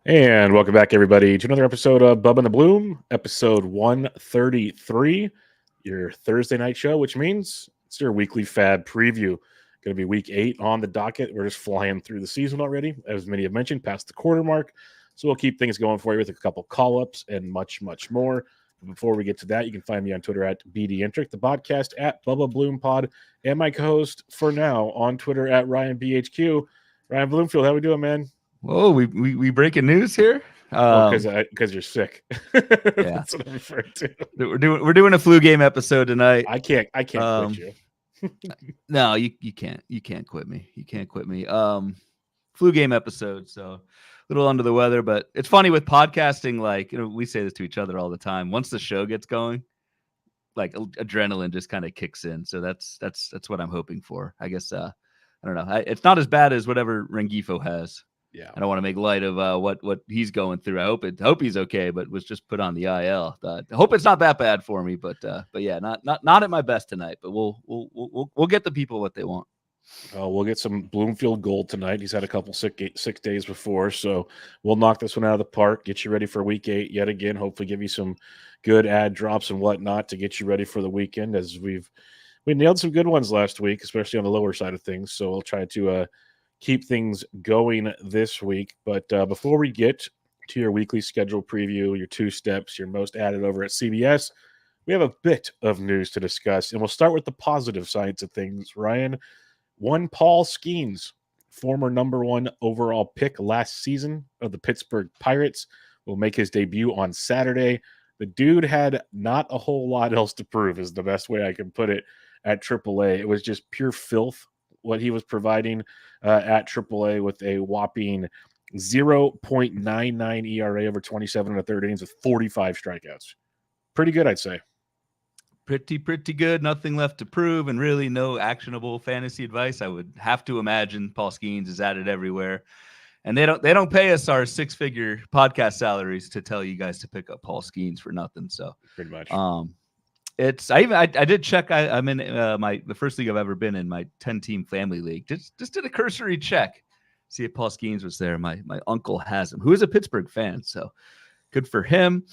And welcome back, everybody, to another episode of Bubba and the Bloom, episode 133, your Thursday night show, which means it's your weekly FAAB preview. Going to be week 8 on the docket. We're just flying through the season already, as many have mentioned, past the quarter mark. So we'll keep things going for you with a couple call-ups and much, much more. But before we get to that, you can find me on Twitter at BDentric, the podcast at Bubba Bloom Pod, and my co-host for now on Twitter at RyanBHQ. Ryan Bloomfield, how we doing, man? Whoa, we breaking news here? Because you're sick. Yeah, That's what I'm referring to. We're doing a flu game episode tonight. I can't quit you. No, you can't quit me. You can't quit me. Flu game episode, so a little under the weather, but it's funny with podcasting. Like, we say this to each other all the time. Once the show gets going, like adrenaline just kind of kicks in. So that's what I'm hoping for. I guess I don't know. It's not as bad as whatever Rengifo has. Yeah, I don't want to make light of what he's going through. I hope he's okay, but was just put on the IL. I hope it's not that bad for me, but yeah, not at my best tonight. But we'll get the people what they want. We'll get some Bloomfield gold tonight. He's had a couple sick days before, so we'll knock this one out of the park. Get you ready for week 8 yet again. Hopefully, give you some good ad drops and whatnot to get you ready for the weekend. As we nailed some good ones last week, especially on the lower side of things. So we'll try to keep things going this week. But before we get to your weekly schedule preview, your 2 steps, your most added over at CBS, we have a bit of news to discuss. And we'll start with the positive sides of things. Ryan, one Paul Skenes, former number 1 overall pick last season of the Pittsburgh Pirates, will make his debut on Saturday. The dude had not a whole lot else to prove, is the best way I can put it, at AAA. It was just pure filth what he was providing at AAA with a whopping 0.99 ERA over 27 and a third innings with 45 strikeouts. Pretty good, I'd say. Pretty good. Nothing left to prove, and really no actionable fantasy advice. I would have to imagine Paul Skenes is at it everywhere, and they don't pay us our 6-figure podcast salaries to tell you guys to pick up Paul Skenes for nothing. So pretty much. I did check. I'm in the first league I've ever been in, my 10-team family league. Just did a cursory check, see if Paul Skenes was there. My uncle has him, who is a Pittsburgh fan, so good for him.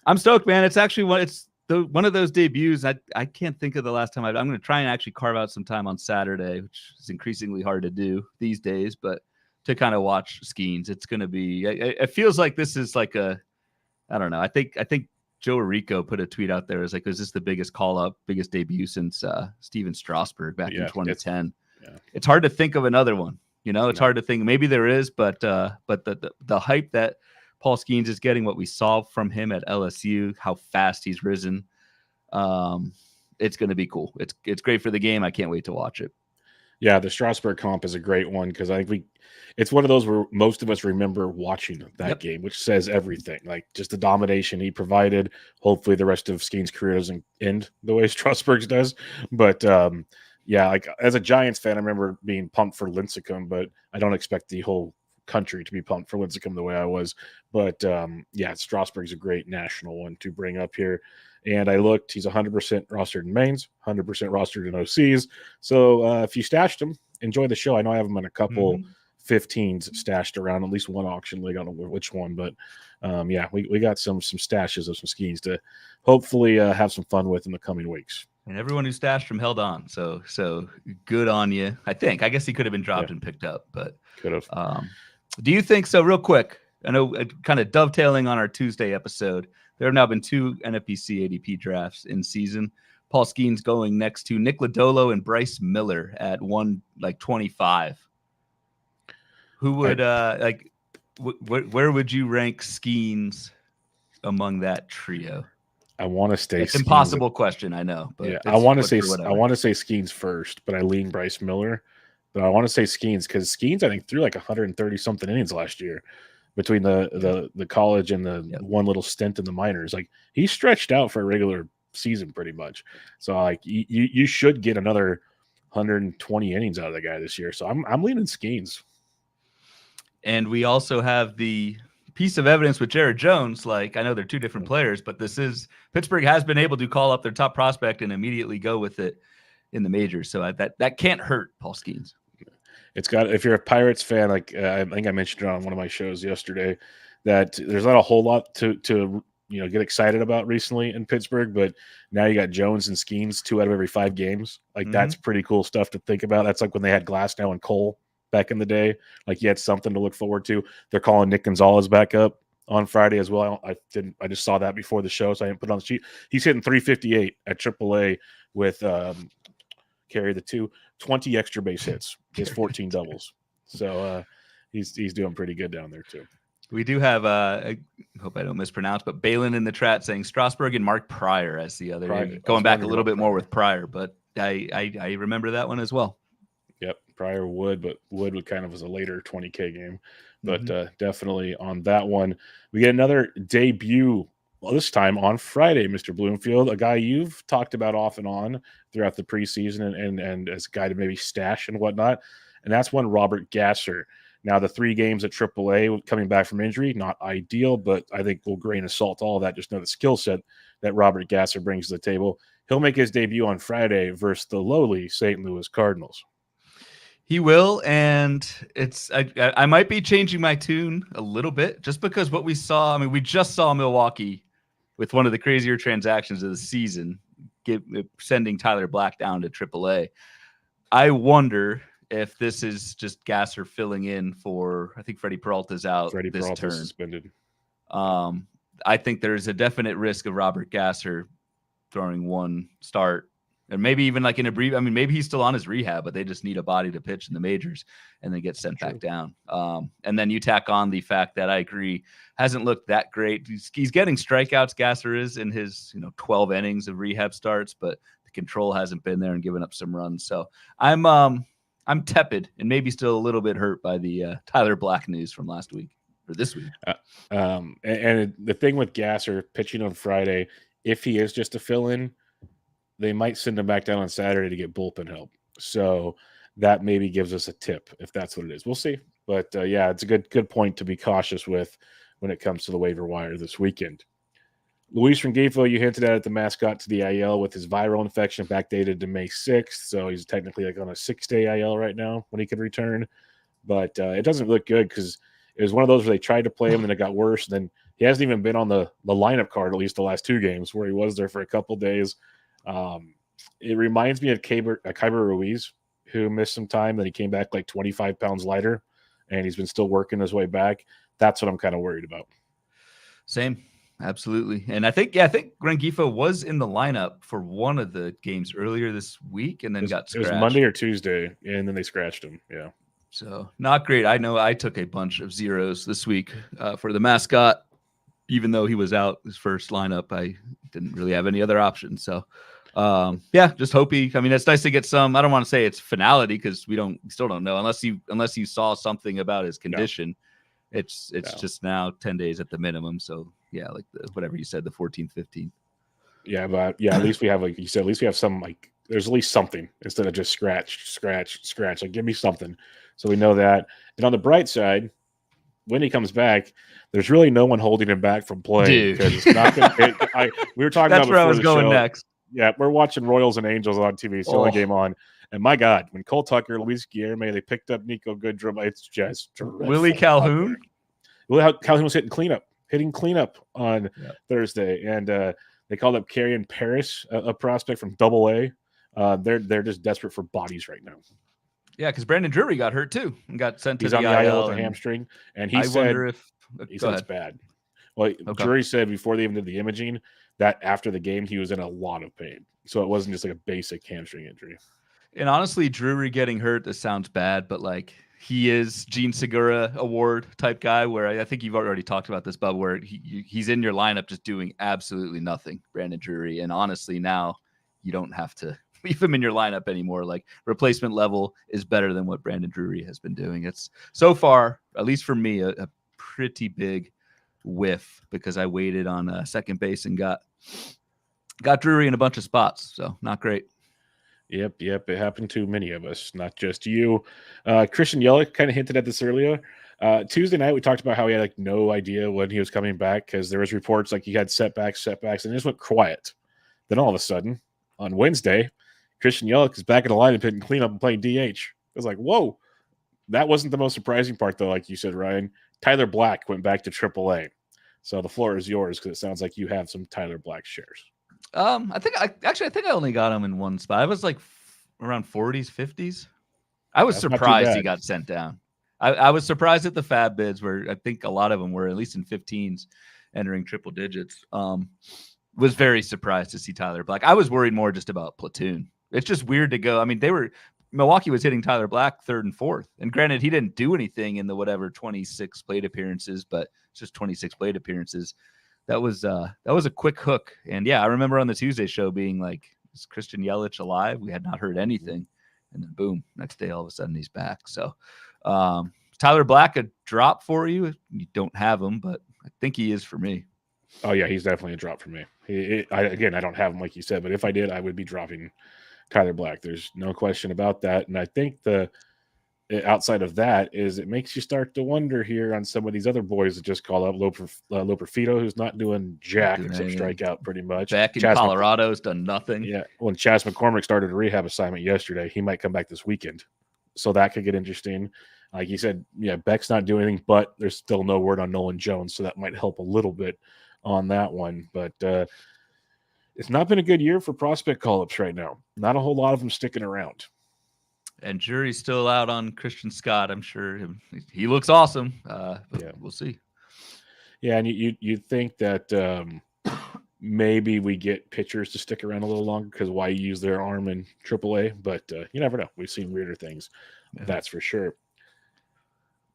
I'm stoked, man. It's actually one of those debuts. I can't think of the last time. I'm going to try and actually carve out some time on Saturday, which is increasingly hard to do these days, but to kind of watch Skenes. It's going to be. It feels like this is like I don't know. I think Joe Rico put a tweet out there. Is like, is this the biggest biggest debut since Steven Strasburg back in 2010? It's hard to think of another one. It's hard to think. Maybe there is, but the hype that Paul Skenes is getting, what we saw from him at LSU, how fast he's risen, it's going to be cool. It's great for the game. I can't wait to watch it. Yeah, the Strasburg comp is a great one because I think it's one of those where most of us remember watching that game, which says everything. Like just the domination he provided. Hopefully the rest of Skenes' career doesn't end the way Strasburg's does. But yeah, like as a Giants fan, I remember being pumped for Lincecum, but I don't expect the whole country to be pumped for Lincecum the way I was. But yeah, Strasburg's a great national one to bring up here. And I looked, he's 100% rostered in mains, 100% rostered in OCs. So if you stashed him, enjoy the show. I know I have him in a couple 15s stashed around, at least one auction league. I don't know which one, but yeah, we got some stashes of some Skenes to hopefully have some fun with in the coming weeks. And everyone who stashed him held on. So good on you. I guess he could have been dropped and picked up, but could have. Do you think so? Real quick, I know kind of dovetailing on our Tuesday episode, there have now been 2 NFBC ADP drafts in season. Paul Skenes going next to Nick Lodolo and Bryce Miller at 125. Who would where would you rank Skenes among that trio? I want to stay. It's an impossible question, I know. But yeah, I want to say Skenes first, but I lean Bryce Miller. But I want to say Skenes because Skenes, I think, threw like 130 something innings last year between the college and the one little stint in the minors. Like he stretched out for a regular season pretty much. So like you should get another 120 innings out of the guy this year. So I'm leaning Skenes. And we also have the piece of evidence with Jared Jones. Like I know they're 2 different players, but Pittsburgh has been able to call up their top prospect and immediately go with it in the majors. So that can't hurt Paul Skenes. It's got, if you're a Pirates fan, like I think I mentioned it on one of my shows yesterday, that there's not a whole lot to get excited about recently in Pittsburgh, but now you got Jones and Skenes 2 out of every 5 games. Like that's pretty cool stuff to think about. That's like when they had Glasnow and Cole back in the day. Like you had something to look forward to. They're calling Nick Gonzalez back up on Friday as well. I just saw that before the show, so I didn't put it on the sheet. He's hitting 358 at AAA with carry the 20 extra base hits. He has 14 doubles. So he's doing pretty good down there too. We do have, I hope I don't mispronounce, but Balin in the chat saying Strasburg and Mark Pryor as the other. Going back a little bit more with Pryor, but I remember that one as well. Yep, Pryor would, but Wood kind of was a later 20K game. But definitely on that one. We get another debut, well, this time on Friday, Mr. Bloomfield, a guy you've talked about off and on throughout the preseason and as a guy to maybe stash and whatnot. And that's one Robert Gasser. Now, the 3 games at AAA coming back from injury, not ideal, but I think we'll grain of salt all of that. Just know the skill set that Robert Gasser brings to the table. He'll make his debut on Friday versus the lowly St. Louis Cardinals. He will, and I might be changing my tune a little bit just because what we saw, we just saw Milwaukee with one of the crazier transactions of the season, sending Tyler Black down to AAA. I wonder if this is just Gasser filling in for, I think Freddie Peralta's out this turn. Suspended. I think there's a definite risk of Robert Gasser throwing one start, and maybe even like in a brief. Maybe he's still on his rehab, but they just need a body to pitch in the majors, and then get sent back down. And then you tack on the fact that I agree hasn't looked that great. He's getting strikeouts. Gasser is in his 12 innings of rehab starts, but the control hasn't been there and giving up some runs. So I'm tepid and maybe still a little bit hurt by the Tyler Black news from last week or this week. And the thing with Gasser pitching on Friday, if he is just a fill-in, they might send him back down on Saturday to get bullpen help. So that maybe gives us a tip if that's what it is. We'll see. But yeah, it's a good point to be cautious with when it comes to the waiver wire this weekend. Luis Rengifo, you hinted at the mascot to the IL with his viral infection backdated to May 6th. So he's technically like on a 6-day IL right now when he could return. But it doesn't look good because it was one of those where they tried to play him and it got worse. And then he hasn't even been on the lineup card, at least the last 2 games, where he was there for a couple days. It reminds me of Kyber Ruiz, who missed some time. Then he came back like 25 pounds lighter, and he's been still working his way back. That's what I'm kind of worried about. Same. Absolutely. And I think Rengifo was in the lineup for one of the games earlier this week and then got scratched. It was Monday or Tuesday, and then they scratched him. Yeah. So not great. I know I took a bunch of zeros this week for the mascot. Even though he was out his first lineup, I didn't really have any other options. So, just hope it's nice to get some. I don't want to say it's finality because we still don't know unless you saw something about his condition. No. It's just now 10 days at the minimum. So yeah, like whatever you said, the 14th, 15th. Yeah, but yeah, at least we have, like you said, at least we have some, like there's at least something instead of just scratch. Like give me something, so we know that. And on the bright side, when he comes back, there's really no one holding him back from playing because it's not going to. We were talking That's about where I was going show. Next. Yeah, we're watching Royals and Angels on TV. It's the only game on. And my God, when Cole Tucker, Luis Guillermo, they picked up Nico Goodrum, it's just Willie Calhoun. Willie Calhoun was hitting cleanup on Thursday, and they called up Carrion Paris, a prospect from Double-A. They're just desperate for bodies right now. Yeah, because Brandon Drury got hurt too and got sent to the IL with a hamstring, and he said it's bad. Well, Drury said before they even did the imaging that after the game he was in a lot of pain, so it wasn't just like a basic hamstring injury. And honestly, Drury getting hurt, this sounds bad, but like he is Gene Segura award type guy where I think you've already talked about this, Bubba, where he's in your lineup just doing absolutely nothing, Brandon Drury. And honestly, now you don't have to leave him in your lineup anymore. Like replacement level is better than what Brandon Drury has been doing. It's so far, at least for me, a pretty big whiff because I waited on second base and got Drury in a bunch of spots. So not great. Yep. It happened to many of us, not just you. Christian Yelich kind of hinted at this earlier. Tuesday night, we talked about how he had like no idea when he was coming back because there was reports like he had setbacks, and it just went quiet. Then all of a sudden, on Wednesday, Christian Yelich is back in the lineup hitting cleanup and playing DH. It was like, whoa. That wasn't the most surprising part, though, like you said, Ryan. Tyler Black went back to AAA. So the floor is yours because it sounds like you have some Tyler Black shares. I think I only got him in one spot. I was like around 40s, 50s. I was surprised he got sent down. I was surprised at the FAAB bids where I think a lot of them were at least in 15s entering triple digits. Was very surprised to see Tyler Black. I was worried more just about platoon. It's just weird to go. I mean, Milwaukee was hitting Tyler Black 3rd and 4th. And granted, he didn't do anything in the 26 plate appearances, but it's just 26 plate appearances. That was a quick hook. And yeah, I remember on the Tuesday show being like, is Christian Yelich alive? We had not heard anything. And then boom, next day, all of a sudden he's back. So Tyler Black, a drop for you. You don't have him, but I think he is for me. Oh yeah, he's definitely a drop for me. I don't have him like you said, but if I did, I would be dropping Tyler Black. There's no question about that. And I think the outside of that is it makes you start to wonder here on some of these other boys that just call up Loperfido, who's not doing jack except strike out pretty much. Back in Colorado's done nothing. Yeah. When Chas McCormick started a rehab assignment yesterday, he might come back this weekend. So that could get interesting. Like you said, yeah, Beck's not doing anything, but there's still no word on Nolan Jones. So that might help a little bit on that one. But it's not been a good year for prospect call-ups right now. Not a whole lot of them sticking around. And jury's still out on Christian Scott. I'm sure he looks awesome. Yeah, we'll see. Yeah, and you think that maybe we get pitchers to stick around a little longer because why use their arm in AAA? But you never know. We've seen weirder things. Yeah. That's for sure.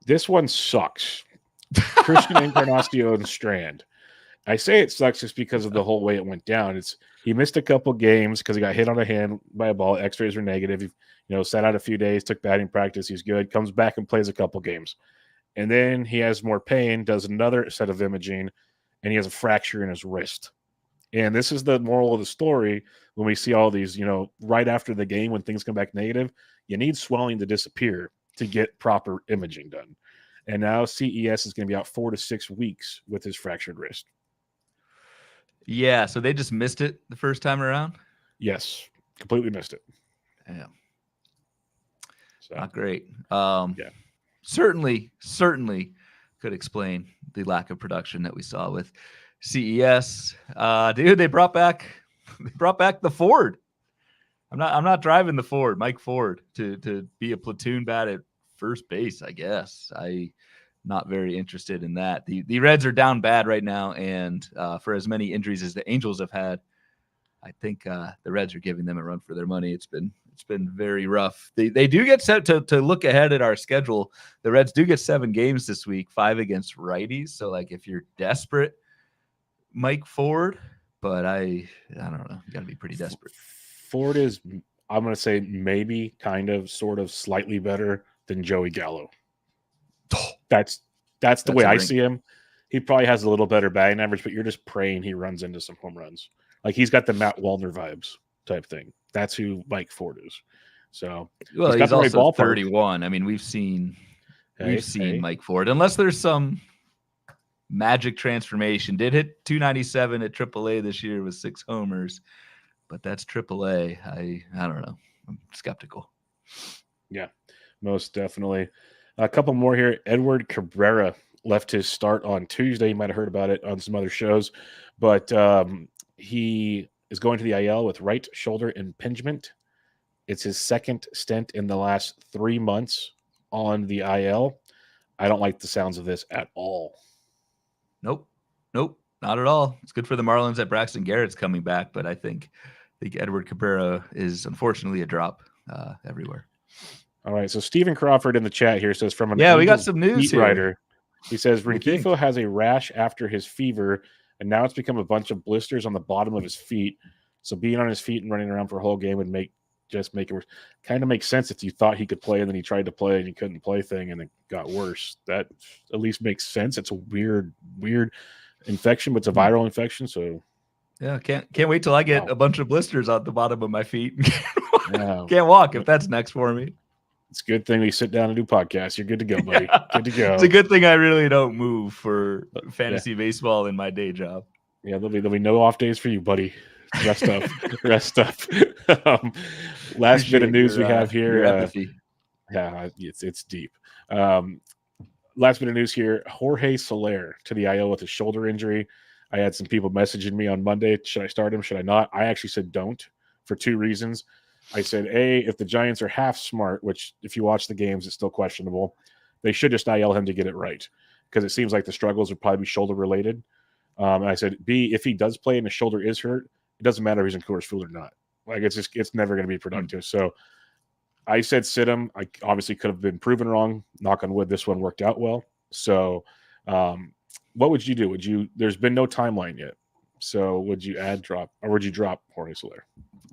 This one sucks. Christian Encarnacion-Strand. I say it sucks just because of the whole way it went down. He missed a couple games because he got hit on the hand by a ball. X-rays were negative. He, sat out a few days, took batting practice. He's good. Comes back and plays a couple games. And then he has more pain, does another set of imaging, and he has a fracture in his wrist. And this is the moral of the story when we see all these, right after the game when things come back negative, you need swelling to disappear to get proper imaging done. And now CES is going to be out 4 to 6 weeks with his fractured wrist. Yeah, so they just missed it the first time around? Yes, completely missed it. Yeah. So, not great. Yeah. Certainly could explain the lack of production that we saw with CES. Dude, they brought back the Ford. I'm not driving the Ford, Mike Ford, to be a platoon bat at first base, I guess. Not very interested in that. The Reds are down bad right now, and for as many injuries as the Angels have had, I think the Reds are giving them a run for their money. It's been very rough. They do get set to look ahead at our schedule. The Reds do get 7 games this week, 5 against righties. So like if you're desperate, Mike Ford, but I don't know. You got to be pretty desperate. Ford is, I'm going to say maybe kind of sort of slightly better than Joey Gallo. That's the way I see him. He probably has a little better batting average, but you're just praying he runs into some home runs. Like he's got the Matt Wallner vibes type thing. That's who Mike Ford is. So he's also 31. I mean, we've seen Mike Ford, unless there's some magic transformation. Did hit 297 at AAA this year with 6 homers, but that's AAA. I don't know. I'm skeptical. Yeah, most definitely. A couple more here. Edward Cabrera left his start on Tuesday. You might have heard about it on some other shows, but he is going to the IL with right shoulder impingement. It's his second stint in the last 3 months on the IL. I don't like the sounds of this at all. Nope, not at all. It's good for the Marlins that Braxton Garrett's coming back, but I think Edward Cabrera is unfortunately a drop everywhere. All right, so Stephen Crawford in the chat here says from an we got some news here. Writer, he says Rengifo has a rash after his fever, and now it's become a bunch of blisters on the bottom of his feet. So being on his feet and running around for a whole game would make it worse. Kind of makes sense if you thought he could play and then he tried to play and he couldn't play thing and it got worse. That at least makes sense. It's a weird infection, but it's a viral infection. So yeah, can't wait till I get a bunch of blisters on the bottom of my feet. Can't walk if that's next for me. It's a good thing we sit down and do podcasts. You're good to go, buddy. Good to go. It's a good thing I really don't move for fantasy baseball in my day job. Yeah, there'll be no off days for you, buddy. Rest up. Last bit of news we have here. Empathy. Yeah, it's deep. last bit of news here. Jorge Soler to the IL with a shoulder injury. I had some people messaging me on Monday. Should I start him? Should I not? I actually said don't for two reasons. I said, A, if the Giants are half smart, which if you watch the games, it's still questionable, they should just IL him to get it right because it seems like the struggles would probably be shoulder related. And I said, B, if he does play and his shoulder is hurt, it doesn't matter if he's in Coors Field or not. Like it's never going to be productive. So I said sit him. I obviously could have been proven wrong. Knock on wood, this one worked out well. So what would you do? There's been no timeline yet. So would you drop, or would you drop Jorge Soler?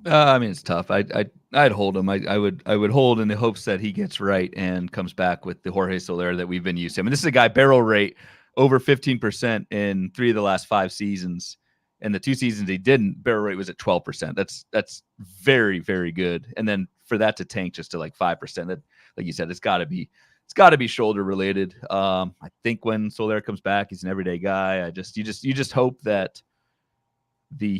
I mean, it's tough. I'd hold him. I would hold in the hopes that he gets right and comes back with the Jorge Soler that we've been used to. I mean, this is a guy barrel rate over 15% in 3 of the last 5 seasons. And the 2 seasons he didn't, barrel rate was at 12%. That's very, very good. And then for that to tank just to like 5%, that, like you said, it's got to be shoulder related. I think when Soler comes back, he's an everyday guy. You just hope that the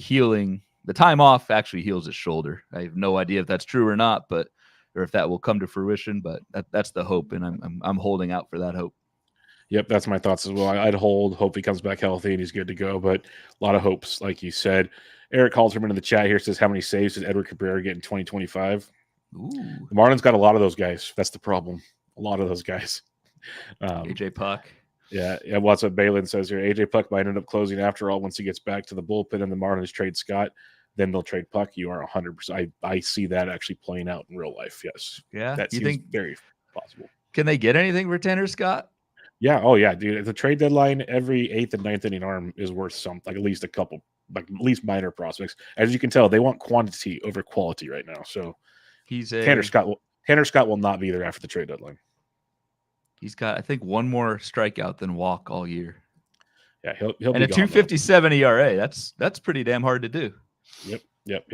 time off actually heals his shoulder. I have no idea if that's true or not, or if that will come to fruition. But that's the hope, and I'm holding out for that hope. Yep, that's my thoughts as well. I'd hope he comes back healthy and he's good to go, but a lot of hopes, like you said. Eric Halterman in the chat here says, how many saves does Edward Cabrera get in 2025? Ooh. The Marlins got a lot of those guys. That's the problem. A lot of those guys. AJ Puck. Yeah, what's what Balin says here. AJ Puck might end up closing after all once he gets back to the bullpen and the Marlins trade Scott. Then they'll trade Puck. You are 100%. I see that actually playing out in real life, yes. Yeah, that seems very possible. Can they get anything for Tanner Scott? Yeah. Oh, yeah, dude. The trade deadline, every 8th and 9th inning arm is worth something, like at least a couple, like at least minor prospects. As you can tell, they want quantity over quality right now. So Tanner Scott will not be there after the trade deadline. He's got, I think, one more strikeout than walk all year. Yeah, he'll and be a 2.57 ERA. That's pretty damn hard to do. Yep.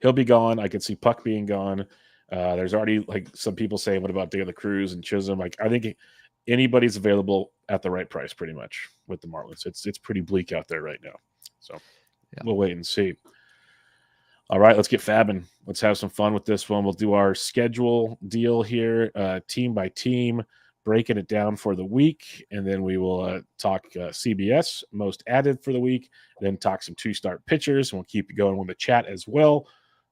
He'll be gone. I could see Puck being gone. There's already like some people saying, what about De La Cruz and Chisholm? Like I think anybody's available at the right price, pretty much with the Marlins. It's pretty bleak out there right now. So We'll wait and see. All right, let's get fabbing. Let's have some fun with this one. We'll do our schedule deal here, team by team, breaking it down for the week, and then we will talk CBS, most added for the week, then talk some 2-start pitchers, and we'll keep it going with the chat as well.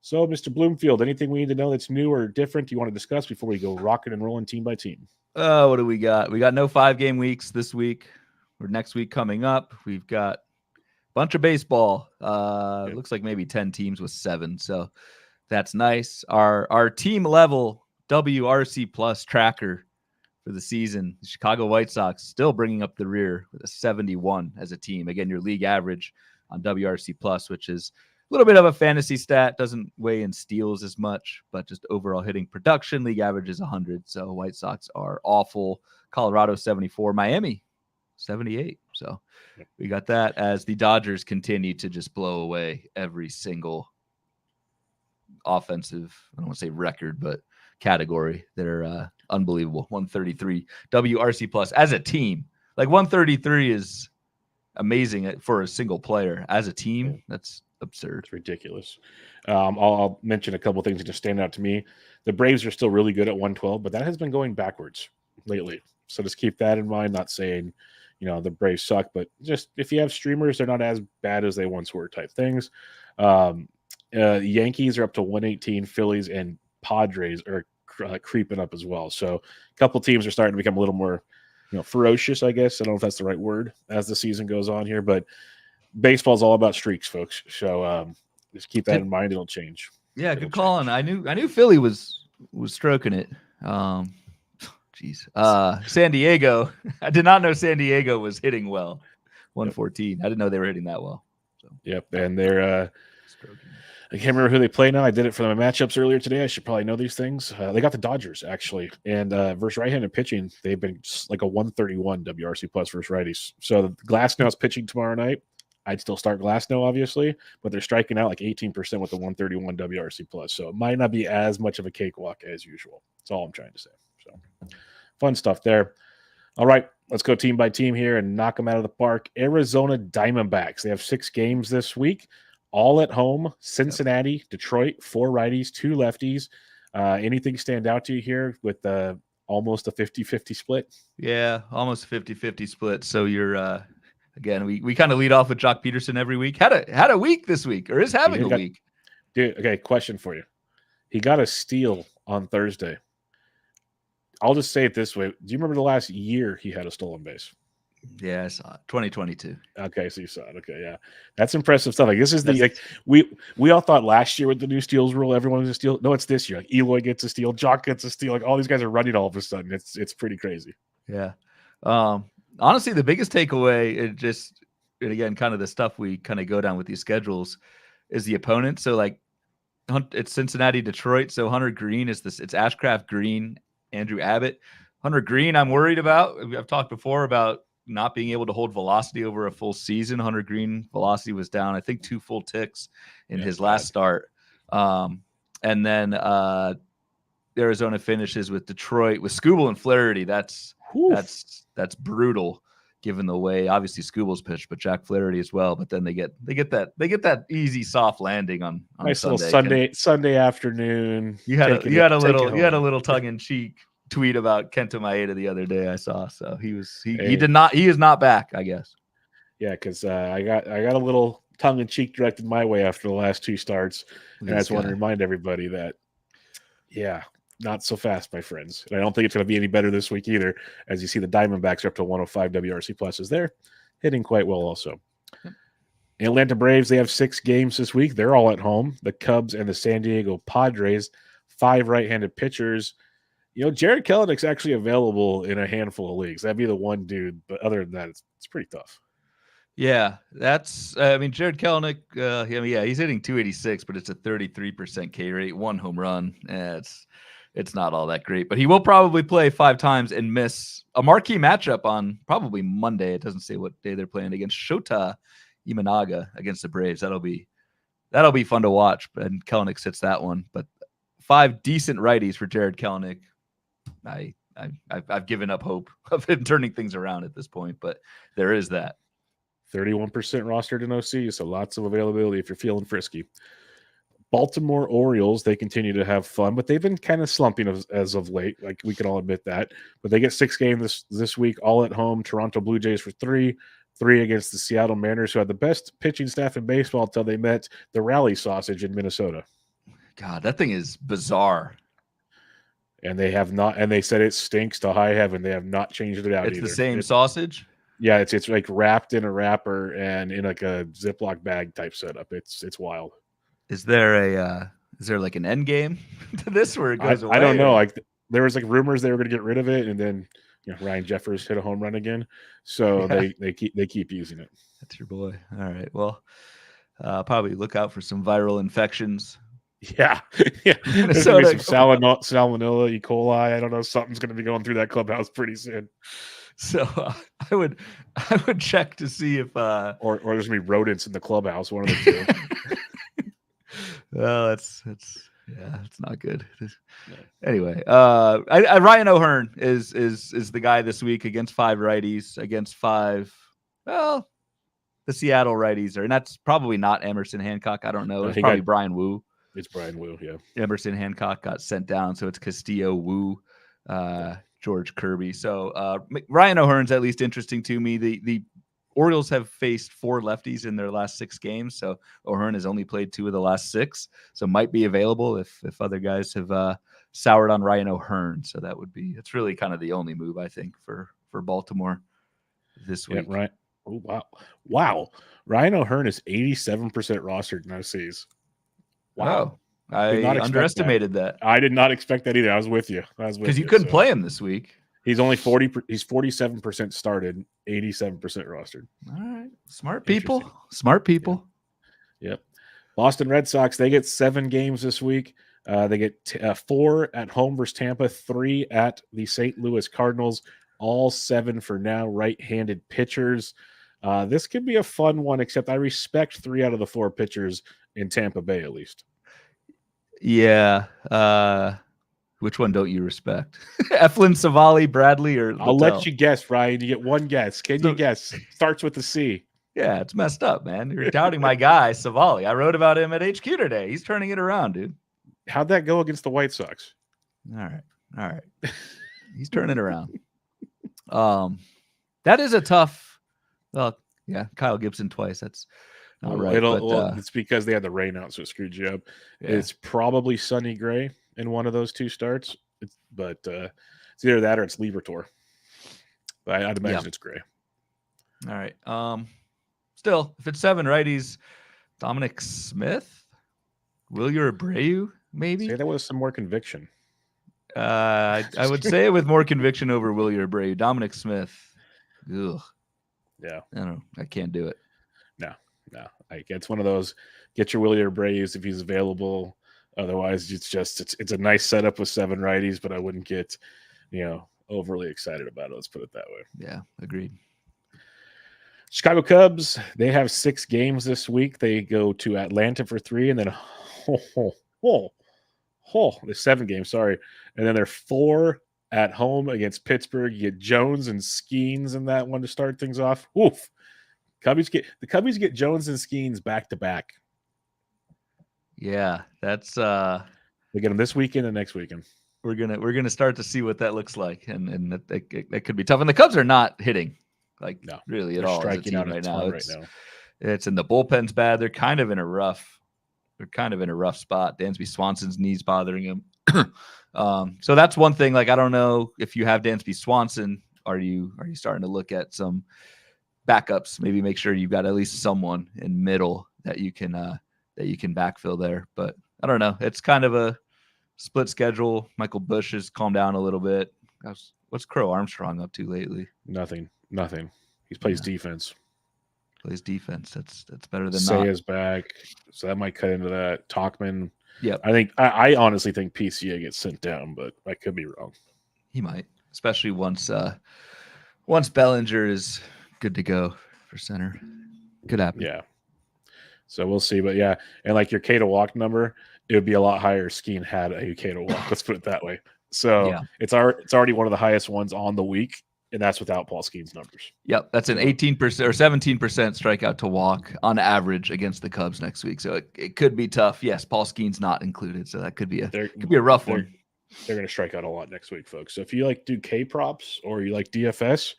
So, Mr. Bloomfield, anything we need to know that's new or different you want to discuss before we go rocking and rolling team by team? What do we got? We got no 5-game weeks this week or next week coming up. We've got a bunch of baseball. Looks like maybe 10 teams with 7, so that's nice. Our team level WRC plus tracker for the season, the Chicago White Sox still bringing up the rear with a 71 as a team. Again, your league average on WRC plus, which is a little bit of a fantasy stat, doesn't weigh in steals as much, but just overall hitting production, league average is 100. So White Sox are awful. Colorado 74, Miami 78. So we got that as the Dodgers continue to just blow away every single offensive, I don't want to say record, but category. They're unbelievable. 133 WRC plus as a team. Like 133 is amazing for a single player. As a team, that's absurd. It's ridiculous. I'll mention a couple things that just stand out to me. The Braves are still really good at 112, but that has been going backwards lately. So just keep that in mind. Not saying, the Braves suck, but just if you have streamers, they're not as bad as they once were type things. Yankees are up to 118. Phillies and Padres are creeping up as well. So a couple teams are starting to become a little more, ferocious, I guess. I don't know if that's the right word as the season goes on here, but baseball's all about streaks, folks. So just keep that in mind. It'll change. Yeah, good call. And I knew Philly was stroking it. San Diego. I did not know San Diego was hitting well. 114. I didn't know they were hitting that well. So. Yep, and they're I can't remember who they play now. I did it for the matchups earlier today. I should probably know these things. They got the Dodgers, actually. And versus right-handed pitching, they've been like a 131 WRC plus versus righties. So Glasnow's pitching tomorrow night. I'd still start Glasnow, obviously, but they're striking out like 18% with the 131 WRC plus. So it might not be as much of a cakewalk as usual. That's all I'm trying to say. So fun stuff there. All right, let's go team by team here and knock them out of the park. Arizona Diamondbacks. They have 6 games this week. All at home, Cincinnati, Detroit, 4 righties, 2 lefties. Anything stand out to you here with almost a 50-50 split. Yeah, almost 50-50 split. So you're again, we kind of lead off with Jock Peterson every week. Had a week this week, or is having a week. Dude, okay, question for you. He got a steal on Thursday. I'll just say it this way. Do you remember the last year he had a stolen base? Yeah, I saw it. 2022. Okay, so you saw it. Okay, yeah. That's impressive stuff. Like this is we all thought last year with the new steals rule, everyone was a steal. No, it's this year. Like Eloy gets a steal, Jock gets a steal. Like all these guys are running all of a sudden. It's pretty crazy. Yeah. Honestly, the biggest takeaway, and again, kind of the stuff we kind of go down with these schedules, is the opponent. So like it's Cincinnati, Detroit. So Hunter Green it's Ashcraft Green, Andrew Abbott. Hunter Green, I'm worried about. I've talked before about not being able to hold velocity over a full season. Hunter Green velocity was down, I think, 2 full ticks in his last start. And then Arizona finishes with Detroit with Skubal and Flaherty. That's brutal, given the way obviously Skubal's pitched, but Jack Flaherty as well. But then they get that easy soft landing on nice Sunday. Little Sunday afternoon. You had a little tongue in cheek tweet about Kenta Maeda the other day I saw. So he is not back, I guess. Yeah, because I got a little tongue in cheek directed my way after the last 2 starts, and I just want to remind everybody that, not so fast, my friends. And I don't think it's going to be any better this week either, as you see the Diamondbacks are up to 105 WRC pluses. They're hitting quite well also. Yep. Atlanta Braves, they have 6 games this week. They're all at home. The Cubs and the San Diego Padres, 5 right-handed pitchers. Jared Kelenick's actually available in a handful of leagues. That'd be the one dude, but other than that, it's pretty tough. Yeah, that's. Jared Kelenic. He's hitting 286, but it's a 33% K rate, 1 home run. It's not all that great, but he will probably play 5 times and miss a marquee matchup on probably Monday. It doesn't say what day they're playing against Shota Imanaga against the Braves. That'll be fun to watch. And Kelenic sits that one, but 5 decent righties for Jared Kelenic. I've given up hope of him turning things around at this point, but there is that. 31% rostered in OC, so lots of availability if you're feeling frisky. Baltimore Orioles, they continue to have fun, but they've been kind of slumping as of late. Like we can all admit that. But they get 6 games this week, all at home. Toronto Blue Jays for 3 against the Seattle Mariners, who had the best pitching staff in baseball until they met the Rally Sausage in Minnesota. God, that thing is bizarre. And they have not, and they said it stinks to high heaven. They have not changed it out. It's either. The same sausage. Yeah, it's like wrapped in a wrapper and in like a Ziploc bag type setup. It's wild. Is there like an end game to this where it goes away? I don't know. Like there was like rumors they were going to get rid of it, and then Ryan Jeffers hit a home run again, so they keep using it. That's your boy. All right. Well, probably look out for some viral infections. Yeah. There's going to be some salmonella, E. coli. I don't know. Something's going to be going through that clubhouse pretty soon. So I would check to see if or there's going to be rodents in the clubhouse. One of the 2. Well, it's not good. Anyway, Ryan O'Hearn is the guy this week against 5 righties, against 5. Well, the Seattle righties and that's probably not Emerson Hancock. I don't know. It's probably Brian Wu. It's Brian Wu, yeah. Emerson Hancock got sent down, so it's Castillo, Wu, George Kirby. So Ryan O'Hearn's at least interesting to me. The Orioles have faced 4 lefties in their last 6 games, so O'Hearn has only played 2 of the last 6, so might be available if other guys have soured on Ryan O'Hearn. So it's really kind of the only move I think for Baltimore this week. Yeah, right. Oh, wow. Ryan O'Hearn is 87% rostered in OCs. Wow. I underestimated that. I did not expect that either. I was with you. Because you couldn't play him this week. He's only 47% started, 87% rostered. All right. Smart people. Yep. Boston Red Sox, they get 7 games this week. They get 4 at home versus Tampa, 3 at the St. Louis Cardinals, all 7 for now right-handed pitchers. This could be a fun one, except I respect 3 out of the 4 pitchers in Tampa Bay at least. Yeah. Which one don't you respect? Eflin, Savali, Bradley, or Littell? I'll let you guess, Ryan. You get one guess. Can you guess? Starts with a C. Yeah, it's messed up, man. You're doubting my guy, Savali. I wrote about him at HQ today. He's turning it around, dude. How'd that go against the White Sox? All right. He's turning around. That is a tough. Well, yeah, Kyle Gibson twice. That's not right. It's because they had the rain out, so it screwed you up. Yeah. It's probably Sonny Gray in one of those two starts, but it's either that or it's Libertor. But I'd imagine it's Gray. All right. Still, if it's 7 righties, Dominic Smith, Wilyer Abreu, maybe. Say that with some more conviction. I would say it with more conviction over Wilyer Abreu. Dominic Smith. Ugh. Yeah. I don't know. I can't do it. No. It's one of those. Get your Wilyer Abreu if he's available. Otherwise, it's a nice setup with 7 righties, but I wouldn't get overly excited about it. Let's put it that way. Yeah, agreed. Chicago Cubs, they have 6 games this week. They go to Atlanta for 3, and then there's 7 games, sorry. And then they're 4 at home against Pittsburgh. You get Jones and Skenes in that one to start things off. Oof. The Cubbies get Jones and Skenes back to back. Yeah, that's they get them this weekend and next weekend. We're gonna start to see what that looks like, and that could be tough. And the Cubs are not hitting really at all. Striking out right now. It's in the bullpen's bad. They're kind of in a rough spot. Dansby Swanson's knees bothering him. So that's one thing. Like, I don't know if you have Dansby Swanson, are you starting to look at some backups? Maybe make sure you've got at least someone in middle that you can backfill there. But I don't know. It's kind of a split schedule. Michael Busch has calmed down a little bit. What's Crow Armstrong up to lately? Nothing. He plays defense. Plays defense. That's better than Saya's back, so that might cut into that. Talkman. Yeah, I honestly think PCA gets sent down, but I could be wrong. He might, especially once Bellinger is good to go for center. Could happen. Yeah. So we'll see, but yeah, and like your K to walk number, it would be a lot higher. Skeen had a K to walk. Let's put it that way. So it's already one of the highest ones on the week, and that's without Paul Skeen's numbers. Yep, that's an 18% or 17% strikeout to walk on average against the Cubs next week. So it could be tough. Yes, Paul Skeen's not included, so that could be a rough one. They're going to strike out a lot next week, folks. So if you do K props or you like DFS,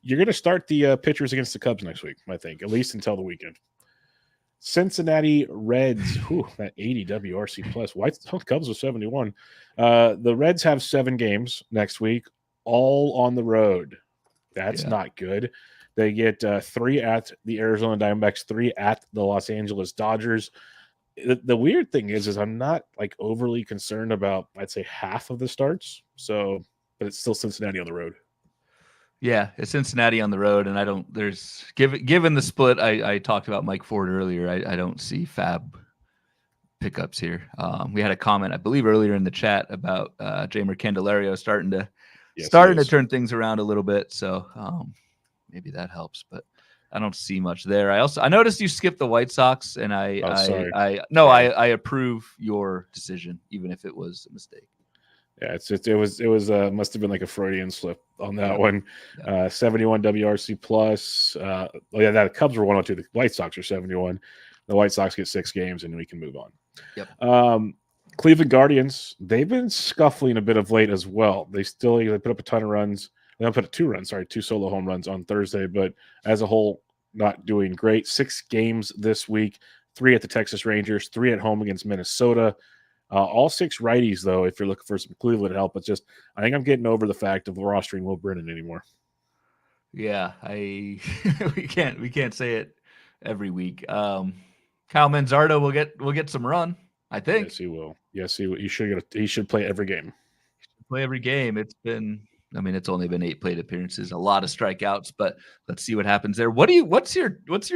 you're going to start the pitchers against the Cubs next week, I think, at least until the weekend. Cincinnati Reds, that 80 WRC plus. Cubs with 71. The Reds have 7 games next week, all on the road. That's not good. They get 3 at the Arizona Diamondbacks, 3 at the Los Angeles Dodgers. The weird thing is I'm not overly concerned about, I'd say, half of the starts. So, but it's still Cincinnati on the road. Yeah, it's Cincinnati on the road, and given the split, I talked about Mike Ford earlier. I don't see FAAB pickups here. We had a comment, I believe, earlier in the chat about Jamer Candelario starting to turn things around a little bit. So maybe that helps, but I don't see much there. I noticed you skipped the White Sox, and I approve your decision, even if it was a mistake. Yeah, it was must have been like a Freudian slip on that one. 71 WRC plus. The Cubs were 102. The White Sox are 71. The White Sox get 6 games, and we can move on. Yep. Cleveland Guardians, they've been scuffling a bit of late as well. They put up a ton of runs. They put up 2 solo home runs on Thursday, but as a whole, not doing great. 6 games this week, 3 at the Texas Rangers, 3 at home against Minnesota. All 6 righties, though, if you're looking for some Cleveland help. It's just, I think I'm getting over the fact of rostering Will Brennan anymore. Yeah, we can't say it every week. Kyle Manzardo will get some run, I think. Yes, he will. He should play every game. Play every game. It's only been 8 plate appearances, a lot of strikeouts, but let's see what happens there. What's your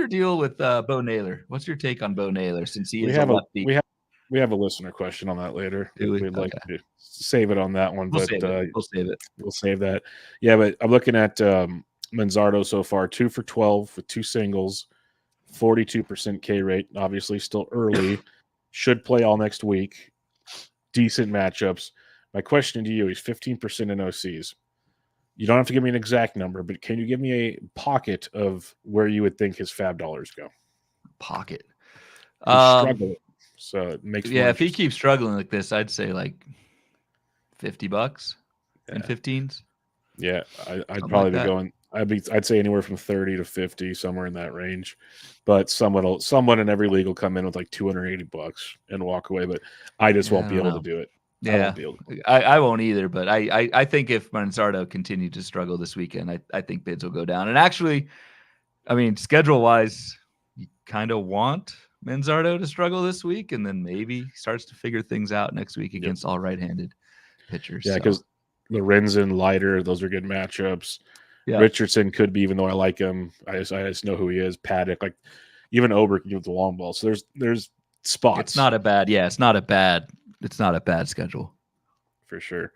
deal with Bo Naylor? What's your take on Bo Naylor since he is a lefty? We have a listener question on that later. We'd like to save it on that one, we'll save it. We'll save that. Yeah, but I'm looking at Manzardo so far, 2 for 12 with 2 singles, 42% K rate. Obviously, still early. Should play all next week. Decent matchups. My question to you is 15% in OCs. You don't have to give me an exact number, but can you give me a pocket of where you would think his FAAB dollars go? Pocket. Struggle. So it makes if he keeps struggling like this, I'd say like $50. in 15s. Yeah, I'd Something probably like be that. going. I'd say anywhere from 30 to 50, somewhere in that range. But someone in every league will come in with like $280 and walk away. But I just Yeah, won't I be don't able to know. do it. I Yeah, won't be able to. I won't either. But I think if Manzardo continued to struggle this weekend, I think bids will go down. And actually, I mean, schedule wise, you kind of want Manzardo to struggle this week, and then maybe starts to figure things out next week against all right-handed pitchers. Yeah, So because Lorenzen, Leiter, those are good matchups. yeah, Richardson could be, even though I like him. I just know who he is. Paddock, like even Ober can give the long ball. So there's spots. it's not a bad schedule for sure.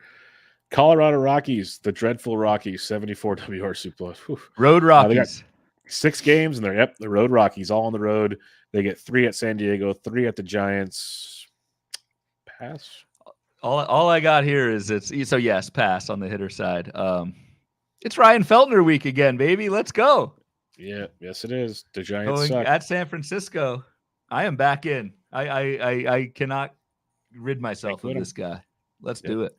Colorado Rockies, the dreadful Rockies, 74 WRC plus. Road They got Rockies. 6 games, and they're the road Rockies, all on the road. They get 3 at San Diego, 3 at the Giants. Pass. All I got here is yes, pass on the hitter side. It's Ryan Feltner week again, baby. Let's go. Yeah, yes it is. The Giants Going suck. at San Francisco. I am back in. I cannot rid myself of this guy. Let's do it.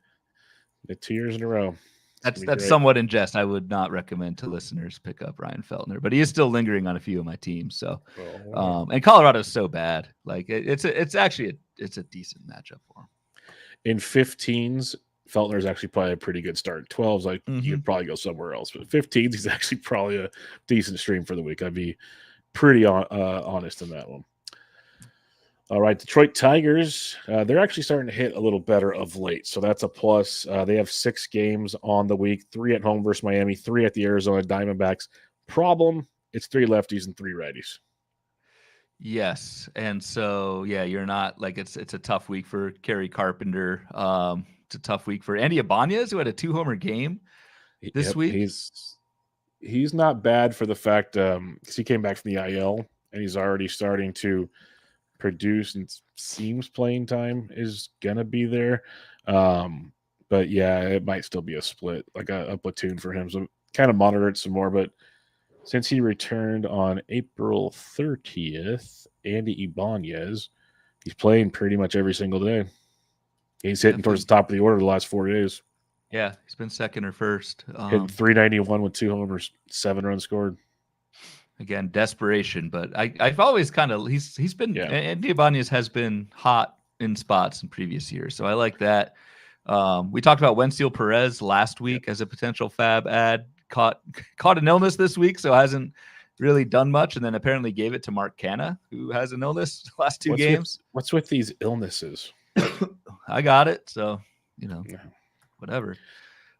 2 years in a row. That's somewhat in jest. I would not recommend to listeners pick up Ryan Feltner, but he is still lingering on a few of my teams. So, and Colorado's so bad. Like it's a decent matchup for him. In 15s, Feltner is actually probably a pretty good start. 12s, like you'd probably go somewhere else, but 15s, he's actually probably a decent stream for the week. I'd be pretty honest in that one. All right, Detroit Tigers, they're actually starting to hit a little better of late, so that's a plus. They have 6 games on the week, 3 at home versus Miami, 3 at the Arizona Diamondbacks. Problem, it's 3 lefties and 3 righties. Yes, and so you're not like it's a tough week for Kerry Carpenter. It's a tough week for Andy Ibanez, who had a 2-homer game this week. He's not bad for the fact because he came back from the IL and he's already starting to produce, and seems playing time is gonna be there. But yeah, it might still be a split, like a platoon for him. So kind of monitor it some more. But since he returned on April 30th, Andy Ibanez, he's playing pretty much every single day. He's hitting towards the top of the order the last 4 days. Yeah, he's been second or first. Hitting 391 with 2 homers, 7 runs scored. Again, desperation, but I've always kind of he's been Andy Ibanez has been hot in spots in previous years, so I like that. We talked about Wensiel Perez last week as a potential FAAB ad. Caught an illness this week, so hasn't really done much, and then apparently gave it to Mark Canha, who has an illness the last 2 games. What's with these illnesses? I got it, so whatever.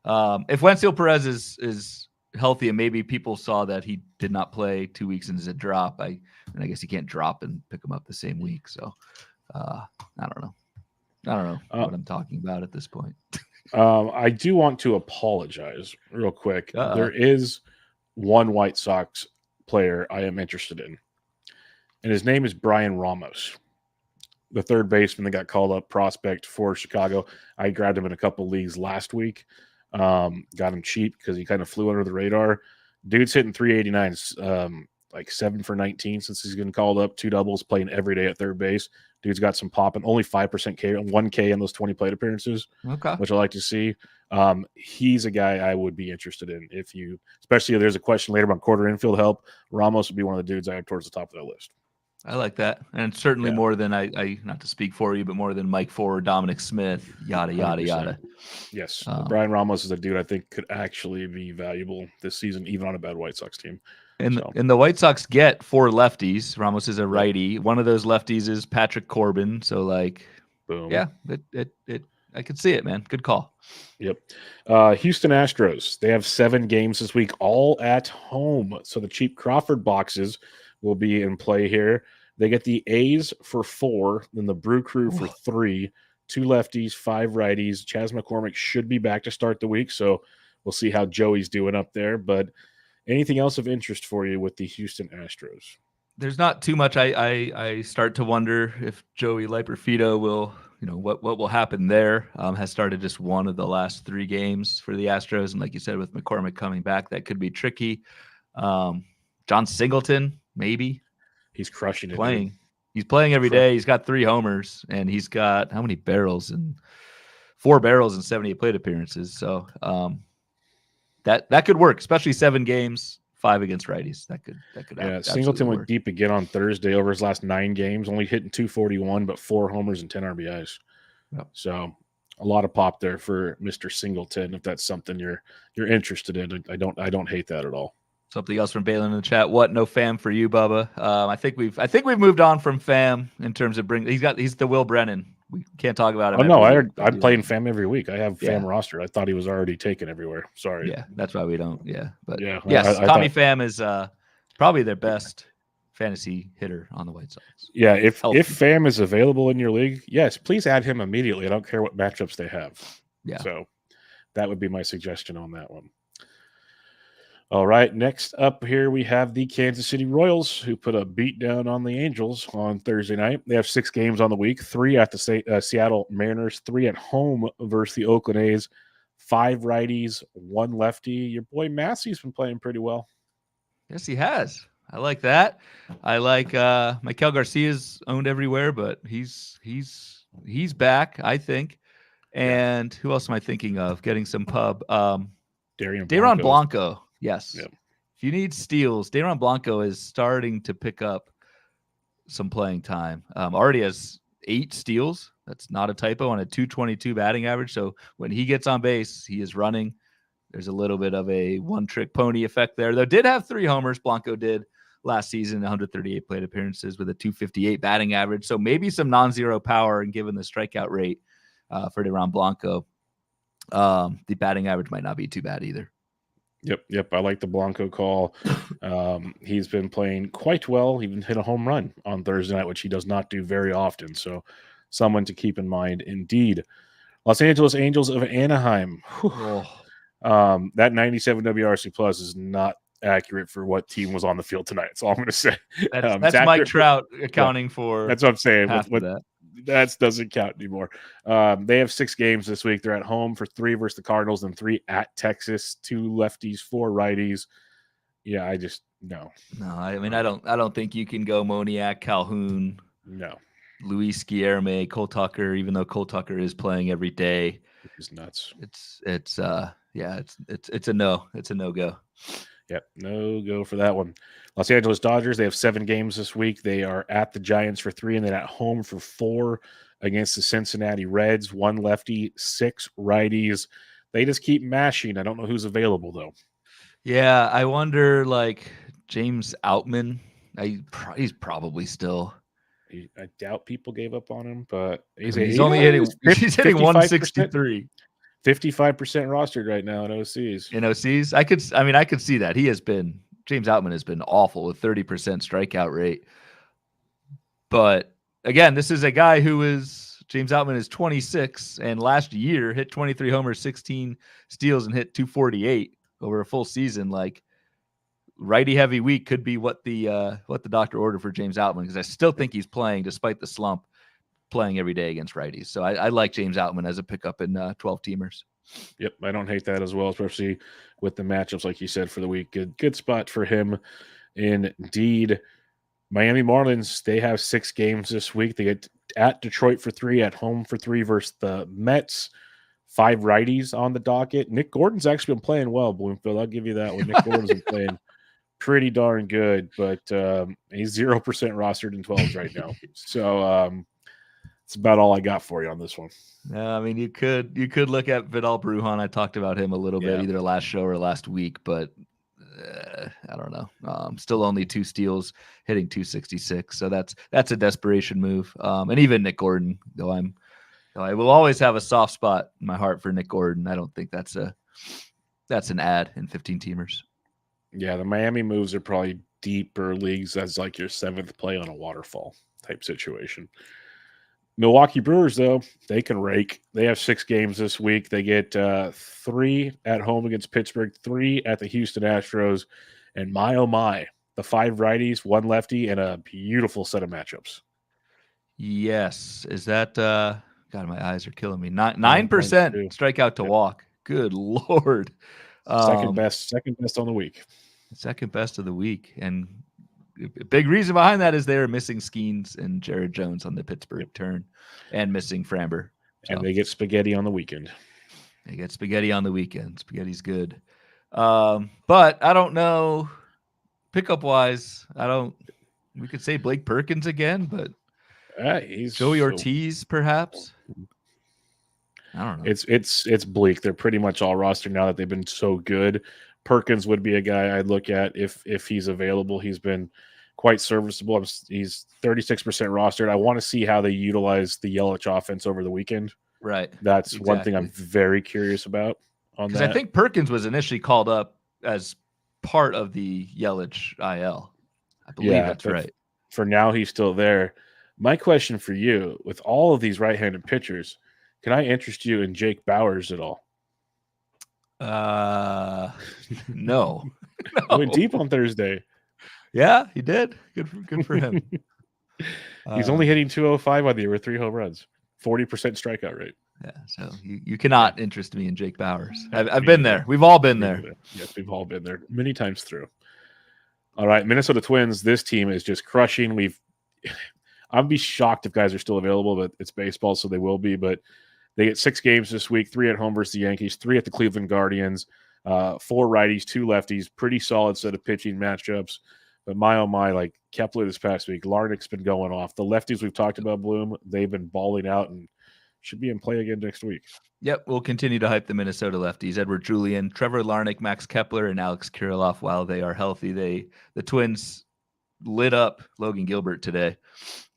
If Wensiel Perez is healthy, and maybe people saw that he did not play 2 weeks into a drop, I guess you can't drop and pick him up the same week. So I don't know what I'm talking about at this point. I do want to apologize real quick. There is one White Sox player I am interested in, and his name is Brian Ramos, the third baseman that got called up prospect for Chicago. I grabbed him in a couple leagues last week. Got him cheap because he kind of flew under the radar. Dude's hitting 389, like 7 for 19 since he's been called up, 2 doubles, playing every day at third base. Dude's got some popping, only 5% K, 1K in those 20 plate appearances, which I like to see. He's a guy I would be interested in especially if there's a question later about quarter infield help. Ramos would be one of the dudes I have towards the top of that list. I like that. And certainly more than I not to speak for you, but more than Mike Ford, Dominic Smith, yada, yada, 100%. Yada. Yes. Brian Ramos is a dude I think could actually be valuable this season, even on a bad White Sox team. And the White Sox get 4 lefties. Ramos is a righty. One of those lefties is Patrick Corbin. So boom. Yeah, I could see it, man. Good call. Yep. Houston Astros, they have 7 games this week, all at home. So the cheap Crawford boxes will be in play here. They get the A's for 4, then the Brew Crew for 3, 2 lefties, 5 righties. Chas McCormick should be back to start the week, so we'll see how Joey's doing up there. But anything else of interest for you with the Houston Astros? There's not too much. I start to wonder if Joey Liperfito will, what will happen there. Has started just 1 of the last 3 games for the Astros, and like you said, with McCormick coming back, that could be tricky. John Singleton, maybe. He's crushing it. Playing. He's playing every day. He's got 3 homers, and he's got how many barrels? And 4 barrels and 78 plate appearances. So that could work, especially 7 games, 5 against righties. That could Singleton went work. deep again on Thursday over his last 9 games, only hitting 241, but 4 homers and 10 RBIs. Yep. So a lot of pop there for Mr. Singleton. If that's something you're interested in, I don't hate that at all. Something else from Balin in the chat. What? No FAM for you, Bubba. I think we've moved on from FAM in terms of he's the Will Brennan. We can't talk about him. Oh no, I'm playing FAM every week. I have FAM roster. I thought he was already taken everywhere. Sorry. Yeah, that's why we don't. Yeah, but yeah, yes, Tommy FAM is probably their best fantasy hitter on the White Sox. Yeah, if FAM is available in your league, yes, please add him immediately. I don't care what matchups they have. Yeah. So that would be my suggestion on that one. All right, next up here we have the Kansas City Royals, who put a beat down on the Angels on Thursday night. They have 6 games on the week, 3 at the Seattle Mariners, 3 at home versus the Oakland A's, 5 righties, 1 lefty. Your boy Massey's been playing pretty well. Yes, he has. I like that. I like Maikel Garcia's owned everywhere, but he's back, I think. And who else am I thinking of? Getting some pub. Dayron Blanco. Yes. Yep. If you need steals, Dayron Blanco is starting to pick up some playing time. Already has 8 steals. That's not a typo, on a 222 batting average. So when he gets on base, he is running. There's a little bit of a one-trick pony effect there. Though did have 3 homers. Blanco did last season, 138 plate appearances with a 258 batting average. So maybe some non-zero power, and given the strikeout rate for Dayron Blanco, the batting average might not be too bad either. Yep. I like the Blanco call. He's been playing quite well. He even hit a home run on Thursday night, which he does not do very often. So someone to keep in mind indeed. Los Angeles Angels of Anaheim. That 97 WRC plus is not accurate for what team was on the field tonight. That's all I'm going to say. That's Mike Trout accounting for. That's what I'm saying. That doesn't count anymore. They have 6 games this week. They're at home for 3 versus the Cardinals and 3 at Texas. 2 lefties, 4 righties. Yeah, I just no. I mean, I don't think you can go Moniak, Calhoun, no, Luis Guillerme, Cole Tucker. Even though Cole Tucker is playing every day, it's nuts. It's a no. It's a no go. Yep, no go for that one. Los Angeles Dodgers, they have 7 games this week. They are at the Giants for 3, and then at home for 4 against the Cincinnati Reds. 1 lefty, 6 righties. They just keep mashing. I don't know who's available, though. Yeah, I wonder, like, James Outman. He's probably still. I doubt people gave up on him, but he's only hitting 163. 55% rostered right now in OCs. In OCs, I could see that. James Outman has been awful with 30% strikeout rate. But again, this is a guy James Outman is 26 and last year hit 23 homers, 16 steals, and hit 248 over a full season. Like, righty heavy week could be what the doctor ordered for James Outman, because I still think he's playing, despite the slump, playing every day against righties. So I like James Outman as a pickup in 12 teamers. Yep, I don't hate that as well, especially with the matchups, like you said, for the week. Good spot for him indeed. Miami Marlins, they have 6 games this week. They get at Detroit for 3, at home for 3 versus the Mets. 5 righties on the docket. Nick Gordon's actually been playing well, Bloomfield. I'll give you that one. Nick Gordon's been playing pretty darn good, but he's 0% rostered in 12s right now. So that's about all I got for you on this one. I mean, you could look at Vidal Brujan. I talked about him a little bit, either last show or last week, but I don't know. Still only 2 steals, hitting 266. So that's a desperation move. And even Nick Gordon, though I will always have a soft spot in my heart for Nick Gordon. I don't think that's an ad in 15 teamers. Yeah, the Miami moves are probably deeper leagues. That's like your 7th play on a waterfall type situation. Milwaukee Brewers, though, they can rake. They have 6 games this week. They get 3 at home against Pittsburgh, 3 at the Houston Astros, and my oh my, the 5 righties, 1 lefty, and a beautiful set of matchups. Yes, is that God? My eyes are killing me. 9% strikeout to walk. Good Lord. Second best on the week. Second best of the week, and a big reason behind that is they're missing Skenes and Jared Jones on the Pittsburgh turn, and missing Framber. So. And they get spaghetti on the weekend. They get spaghetti on the weekend. Spaghetti's good. But I don't know pickup wise. We could say Blake Perkins again, but He's Joey Ortiz perhaps. I don't know. It's bleak. They're pretty much all rostered now that they've been so good. Perkins would be a guy I'd look at if he's available. He's been quite serviceable. He's 36% rostered. I want to see how they utilize the Yelich offense over the weekend. Right. That's one thing I'm very curious about on that. Because I think Perkins was initially called up as part of the Yelich IL. I believe that's right. For now, he's still there. My question for you, with all of these right-handed pitchers, can I interest you in Jake Bauers at all? No. I went deep on Thursday. Yeah, he did. Good for him. He's only hitting 205 on the year with 3 home runs, 40% strikeout rate. Yeah, so you cannot interest me in Jake Bauers. I've been there. We've all been there. Yes, we've all been there many times through. All right, Minnesota Twins. This team is just crushing. I'd be shocked if guys are still available, but it's baseball, so they will be. But they get 6 games this week: 3 at home versus the Yankees, 3 at the Cleveland Guardians, 4 righties, 2 lefties. Pretty solid set of pitching matchups. But my oh my, like Kepler this past week, Larnach's been going off. The lefties we've talked about, Bloom, they've been balling out and should be in play again next week. Yep, we'll continue to hype the Minnesota lefties. Edward Julian, Trevor Larnach, Max Kepler, and Alex Kirilloff while they are healthy. The Twins lit up Logan Gilbert today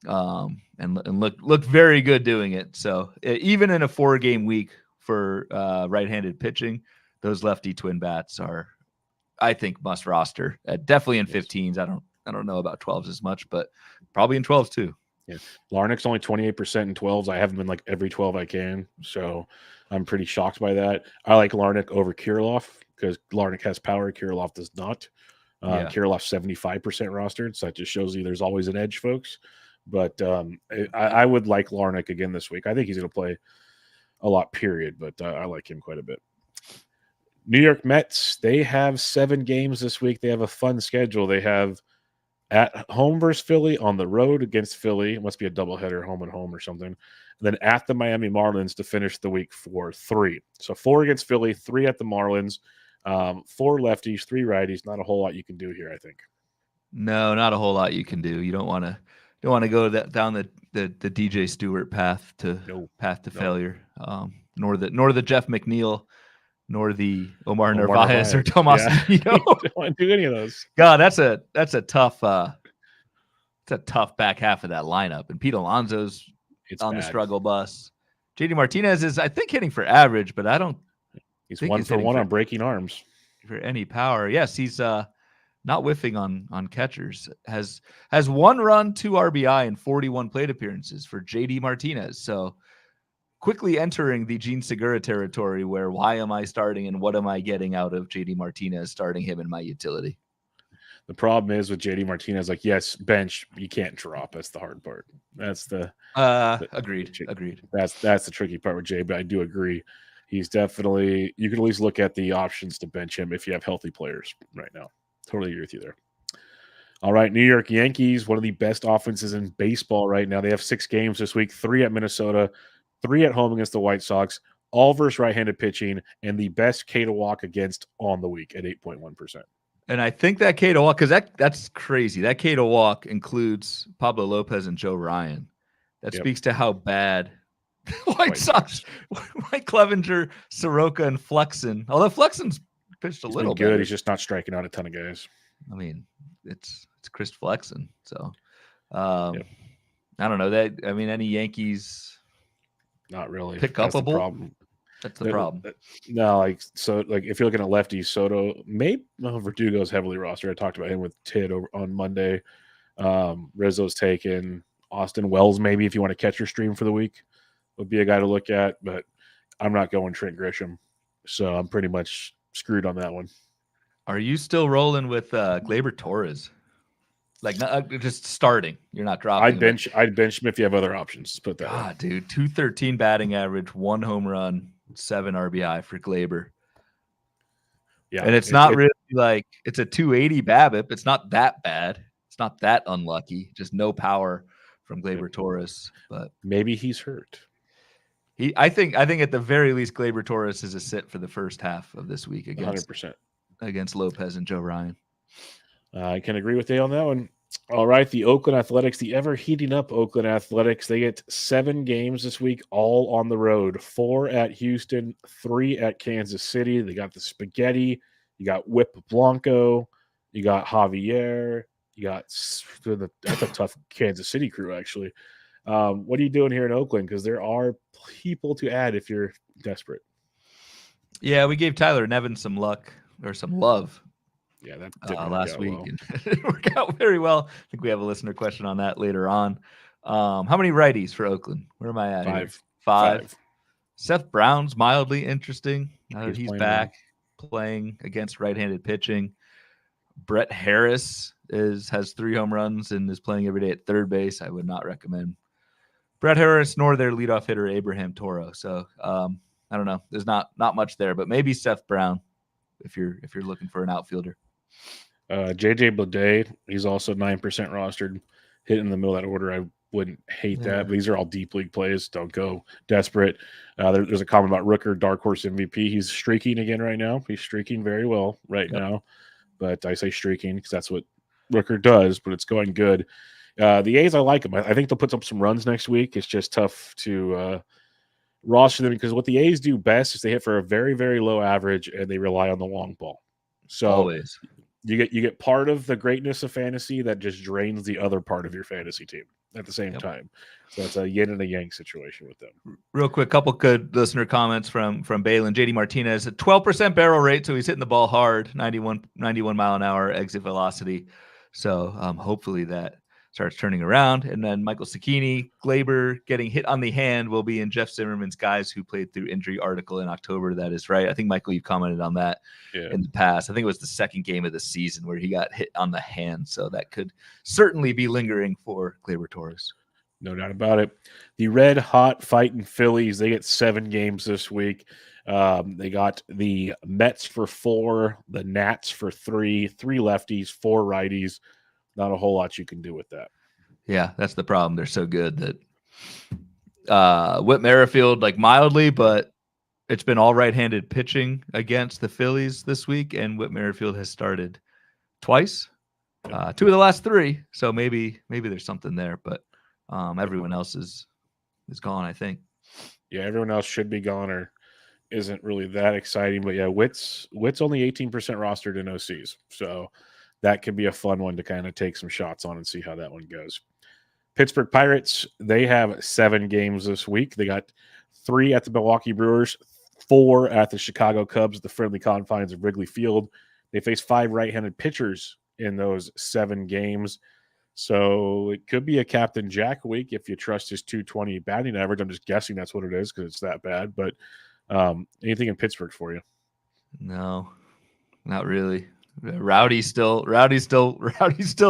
and looked very good doing it. So even in a 4-game week for right-handed pitching, those lefty twin bats are, I think, must roster. Definitely in 15s. I don't know about 12s as much, but probably in 12s too. Yeah, Larnach's only 28% in 12s. I have him in like every 12 I can, so I'm pretty shocked by that. I like Larnach over Kirilloff because Larnach has power, Kirilloff does not. Kirilloff's 75% rostered, so that just shows you there's always an edge, folks. But I would like Larnach again this week. I think he's going to play a lot, period, but I like him quite a bit. New York Mets, they have 7 games this week. They have a fun schedule. They have at home versus Philly, on the road against Philly. It must be a doubleheader, home and home or something. And then at the Miami Marlins to finish the week for 3. So 4 against Philly, 3 at the Marlins, 4 lefties, 3 righties. Not a whole lot you can do here, I think. No, not a whole lot you can do. You don't want to go down the DJ Stewart path to failure. Nor the Jeff McNeil, nor the Omar Narvaez or Tomas Nido. Don't want to do any of those. God, that's a tough back half of that lineup. And Pete Alonso's on the struggle bus. JD Martinez is, I think, hitting for average, but I don't. He's 1 for 1 on breaking arms for any power. Yes, he's not whiffing on catchers. Has 1 run, 2 RBI, and 41 plate appearances for JD Martinez. So quickly entering the Gene Segura territory where why am I starting and what am I getting out of JD Martinez starting him in my utility? The problem is with JD Martinez, like, yes, bench, you can't drop. That's the hard part. That's the agreed. That's the tricky part with Jay, but I do agree. He's definitely, you can at least look at the options to bench him if you have healthy players right now. Totally agree with you there. All right, New York Yankees, one of the best offenses in baseball right now. They have 6 games this week, 3 at Minnesota, 3 at home against the White Sox, all versus right-handed pitching, and the best K to walk against on the week at 8.1%. And I think that K to walk, because that's crazy. That K to walk includes Pablo Lopez and Joe Ryan. That speaks to how bad White Sox, Mike Clevenger, Soroka, and Flexen. Although Flexen's pitched a little good. better. He's just not striking out a ton of guys. I mean, it's Chris Flexen. So I don't know that. I mean, any Yankees not really pick upable. That's the problem. No, if you're looking at lefties, Soto, maybe Verdugo's heavily rostered. I talked about him with Tid on Monday. Rizzo's taken. Austin Wells, maybe if you want to catch your stream for the week, would be a guy to look at. But I'm not going Trent Grisham, so I'm pretty much screwed on that one. Are you still rolling with Gleyber Torres? Like, not, just starting. You're not dropping. I'd bench him if you have other options. Let's put that. God, dude, 213 batting average, 1 home run, 7 RBI for Gleyber. Yeah, and it's not really like it's a 280 BABIP. It's not that bad. It's not that unlucky. Just no power from Gleyber Torres. But maybe he's hurt. I think at the very least, Gleyber Torres is a sit for the first half of this week 100%. against Lopez and Joe Ryan. I can agree with you on that one. All right, the Oakland Athletics, the ever heating up Oakland Athletics, they get 7 games this week, all on the road. 4 at Houston, 3 at Kansas City. They got the Spaghetti, you got Whip Blanco, you got Javier, you got that's a tough Kansas City crew, actually. What are you doing here in Oakland? Because there are people to add if you're desperate. Yeah, we gave Tyler Nevin some luck or some love. Yeah, that didn't last week. well. It didn't work out very well. I think we have a listener question on that later on. How many righties for Oakland? Where am I at? 5. Here? 5. Seth Brown's mildly interesting. He's back playing against right-handed pitching. Brett Harris has 3 home runs and is playing every day at third base. I would not recommend Brett Harris nor their leadoff hitter Abraham Toro. So I don't know. There's not much there, but maybe Seth Brown if you're looking for an outfielder. JJ Bleday, he's also 9% rostered, hit in the middle of that order. I wouldn't hate that, but these are all deep league plays. Don't go desperate. There's a comment about Rooker, dark horse MVP. He's streaking again right now. He's streaking very well now, but I say streaking because that's what Rooker does, but it's going good. The A's, I like them. I think they'll put up some runs next week. It's just tough to roster them because what the A's do best is they hit for a very, very low average and they rely on the long ball. So always. You get part of the greatness of fantasy that just drains the other part of your fantasy team at the same time. So it's a yin and a yang situation with them. Real quick, couple good listener comments from Balin. JD Martinez, a 12% barrel rate, so he's hitting the ball hard, 91 mile an hour exit velocity. So hopefully that starts turning around. And then Michael Cicchini, Gleyber getting hit on the hand will be in Jeff Zimmerman's Guys Who Played Through Injury article in October. That is right. I think, Michael, you've commented on that in the past. I think it was the second game of the season where he got hit on the hand. So that could certainly be lingering for Gleyber Torres. No doubt about it. The red hot fighting Phillies, they get 7 games this week. They got the Mets for 4, the Nats for 3 lefties, 4 righties. Not a whole lot you can do with that. Yeah, that's the problem. They're so good that Whit Merrifield, like mildly, but it's been all right-handed pitching against the Phillies this week, and Whit Merrifield has started twice, 2 of the last 3. So maybe there's something there, but everyone else is gone, I think. Yeah, everyone else should be gone or isn't really that exciting. But yeah, Whit's only 18% rostered in OCs, so that could be a fun one to kind of take some shots on and see how that one goes. Pittsburgh Pirates, they have 7 games this week. They got 3 at the Milwaukee Brewers, 4 at the Chicago Cubs at the friendly confines of Wrigley Field. They face 5 right-handed pitchers in those 7 games. So it could be a Captain Jack week if you trust his 220 batting average. I'm just guessing that's what it is because it's that bad. But anything in Pittsburgh for you? No, not really. Rowdy's still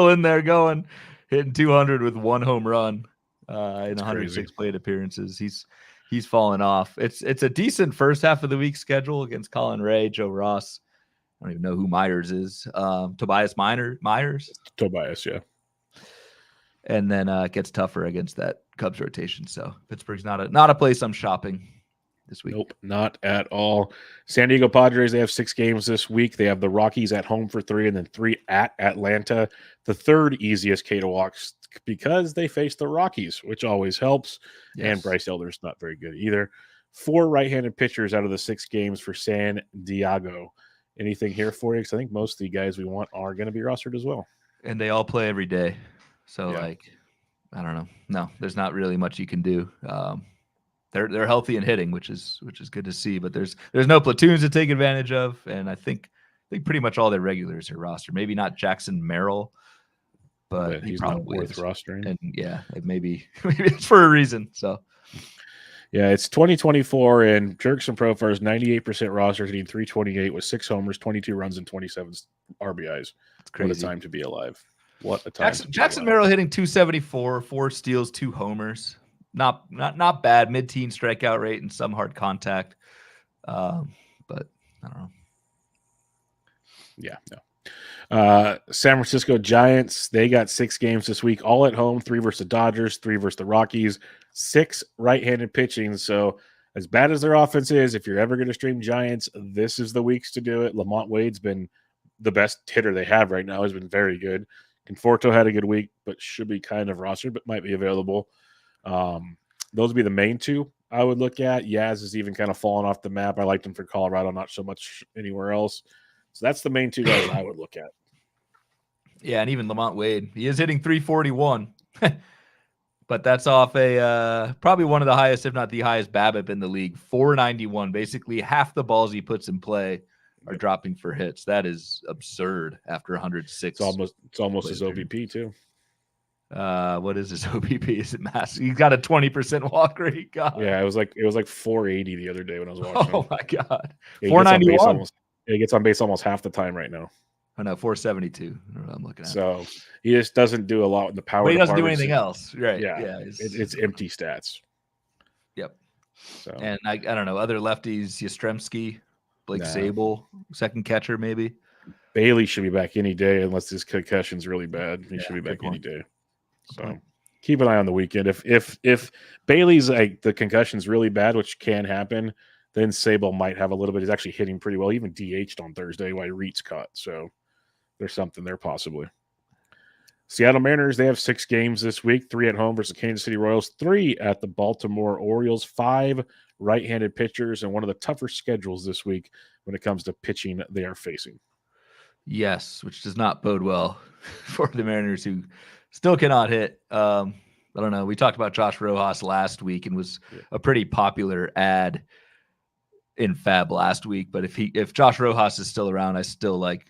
in there going, hitting 200 with 1 home run in 106 plate appearances. He's fallen off. It's a decent first half of the week schedule against Colin Ray, Joe Ross. I don't even know who Myers is. Tobias Myers. Tobias, yeah. And then it gets tougher against that Cubs rotation. So Pittsburgh's not a place I'm shopping this week. Nope, not at all. San Diego Padres, they have 6 games this week. They have the Rockies at home for 3 and then 3 at Atlanta. The third easiest K to walks because they face the Rockies, which always helps. Yes. And Bryce Elder's not very good either. 4 right-handed pitchers out of the 6 games for San Diego. Anything here for you? Because I think most of the guys we want are going to be rostered as well. And they all play every day. So, I don't know. No, there's not really much you can do. They're healthy and hitting, which is good to see. But there's no platoons to take advantage of, and I think pretty much all their regulars are rostered. Maybe not Jackson Merrill, but he's probably worth rostering. And maybe it's for a reason. So yeah, it's 2024, and Jerkson Profar is 98% rostered, hitting 328 with 6 homers, 22 runs, and 27 RBIs. It's crazy. What a time to be alive! What a time! Jackson Merrill hitting 274, 4 steals, 2 homers. Not bad. Mid-teen strikeout rate and some hard contact. But I don't know. Yeah, no. San Francisco Giants, they got 6 games this week, all at home, 3 versus the Dodgers, 3 versus the Rockies, 6 right-handed pitching. So as bad as their offense is, if you're ever going to stream Giants, this is the weeks to do it. Lamont Wade's been the best hitter they have right now. Has been very good. Conforto had a good week, but should be kind of rostered, but might be available. Those would be the main two I would look at. Yaz is even kind of fallen off the map. I liked him for Colorado, not so much anywhere else. So that's the main two guys I would look at. Yeah, and even Lamont Wade, he is hitting 341, but that's off a probably one of the highest, if not the highest, BABIP in the league. 491. Basically, half the balls he puts in play are dropping for hits. That is absurd. After 106, it's almost his OBP too. What is his OBP? Is it massive? He's got a 20% walk rate. God. Yeah, it was like 480 the other day when I was watching. Oh my God, 491. He gets on base almost half the time right now. Oh no, 472. I'm looking at. So he just doesn't do a lot in the power. But he doesn't do anything else, right? Yeah. It's empty stats. Yep. So and I don't know other lefties. Yastrzemski, Blake Sable, second catcher maybe. Bailey should be back any day unless his concussion's really bad. He should be back any day. So keep an eye on the weekend. If Bailey's like the concussion's really bad, which can happen, then Sable might have a little bit. He's actually hitting pretty well. He even DH'd on Thursday while Reed's caught. So there's something there possibly. Seattle Mariners, they have 6 games this week, 3 at home versus Kansas City Royals, 3 at the Baltimore Orioles, 5 right-handed pitchers, and one of the tougher schedules this week when it comes to pitching they are facing. Yes, which does not bode well for the Mariners, who still cannot hit. I don't know. We talked about Josh Rojas last week and was a pretty popular ad in FAAB last week. But if Josh Rojas is still around, I still like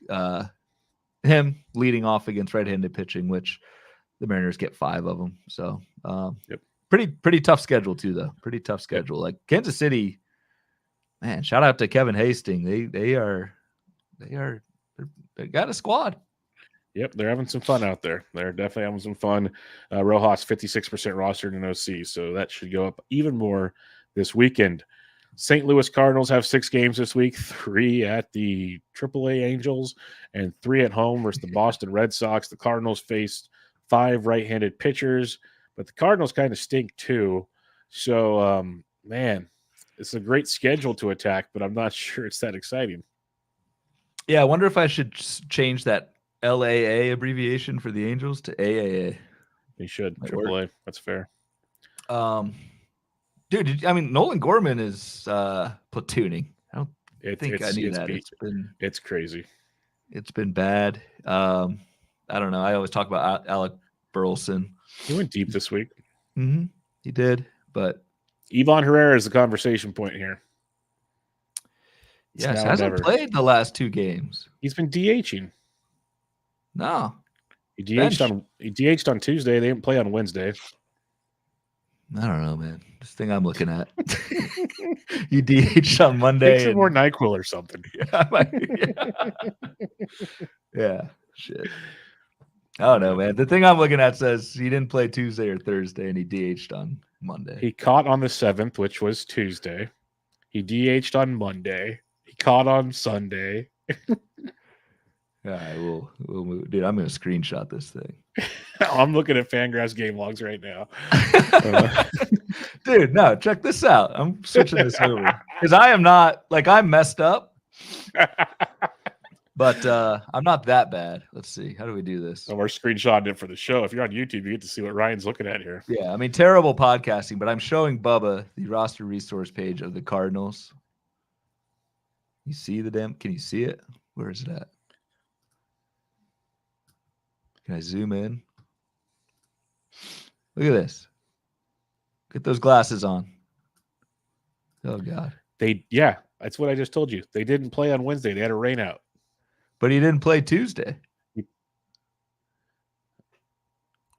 him leading off against right-handed pitching, which the Mariners get 5 of them. So pretty tough schedule too, though. Pretty tough schedule. Like Kansas City, man. Shout out to Kevin Hastings. They got a squad. Yep, they're having some fun out there. They're definitely having some fun. Rojas 56% rostered in OC, so that should go up even more this weekend. St. Louis Cardinals have 6 games this week, 3 at the AAA Angels and 3 at home versus the Boston Red Sox. The Cardinals faced 5 right-handed pitchers, but the Cardinals kind of stink too. So, man, it's a great schedule to attack, but I'm not sure it's that exciting. Yeah, I wonder if I should change that LAA abbreviation for the Angels to AAA. You should. AAA. That's fair. Dude, I mean, Nolan Gorman is platooning. I don't think I knew that. It's crazy. It's been bad. I don't know. I always talk about Alec Burleson. He went deep this week. Mm-hmm. He did, but Ivan Herrera is the conversation point here. Yes, hasn't played the last 2 games. He's been DHing. No. He DH'd on Tuesday. They didn't play on Wednesday. I don't know, man. This thing I'm looking at. You DH'd on Monday. Take some more NyQuil or something. Yeah, shit. I don't know, man. The thing I'm looking at says he didn't play Tuesday or Thursday, and he DH'd on Monday. He caught on the 7th, which was Tuesday. He DH'd on Monday. He caught on Sunday. All right, we'll move. Dude, I'm going to screenshot this thing. I'm looking at Fangraphs game logs right now. Dude, no, check this out. I'm switching this over because I am not like I'm messed up, but I'm not that bad. Let's see. How do we do this? So we're screenshotting it for the show. If you're on YouTube, you get to see what Ryan's looking at here. Yeah, I mean, terrible podcasting, but I'm showing Bubba the roster resource page of the Cardinals. You see can you see it? Where is it at? Can I zoom in? Look at this. Get those glasses on. Oh, God. That's what I just told you. They didn't play on Wednesday. They had a rain out. But he didn't play Tuesday.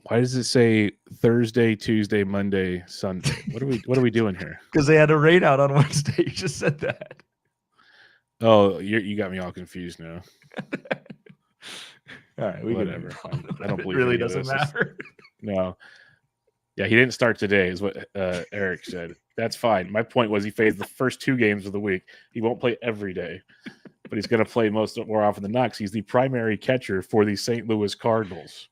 Why does it say Thursday, Tuesday, Monday, Sunday? What are we doing here? Because they had a rain out on Wednesday. You just said that. Oh, you got me all confused now. All right, whatever. I don't believe it really doesn't matter. No. Yeah, he didn't start today, is what Eric said. That's fine. My point was he faced the first 2 games of the week. He won't play every day, but he's going to play more often than not because he's the primary catcher for the St. Louis Cardinals.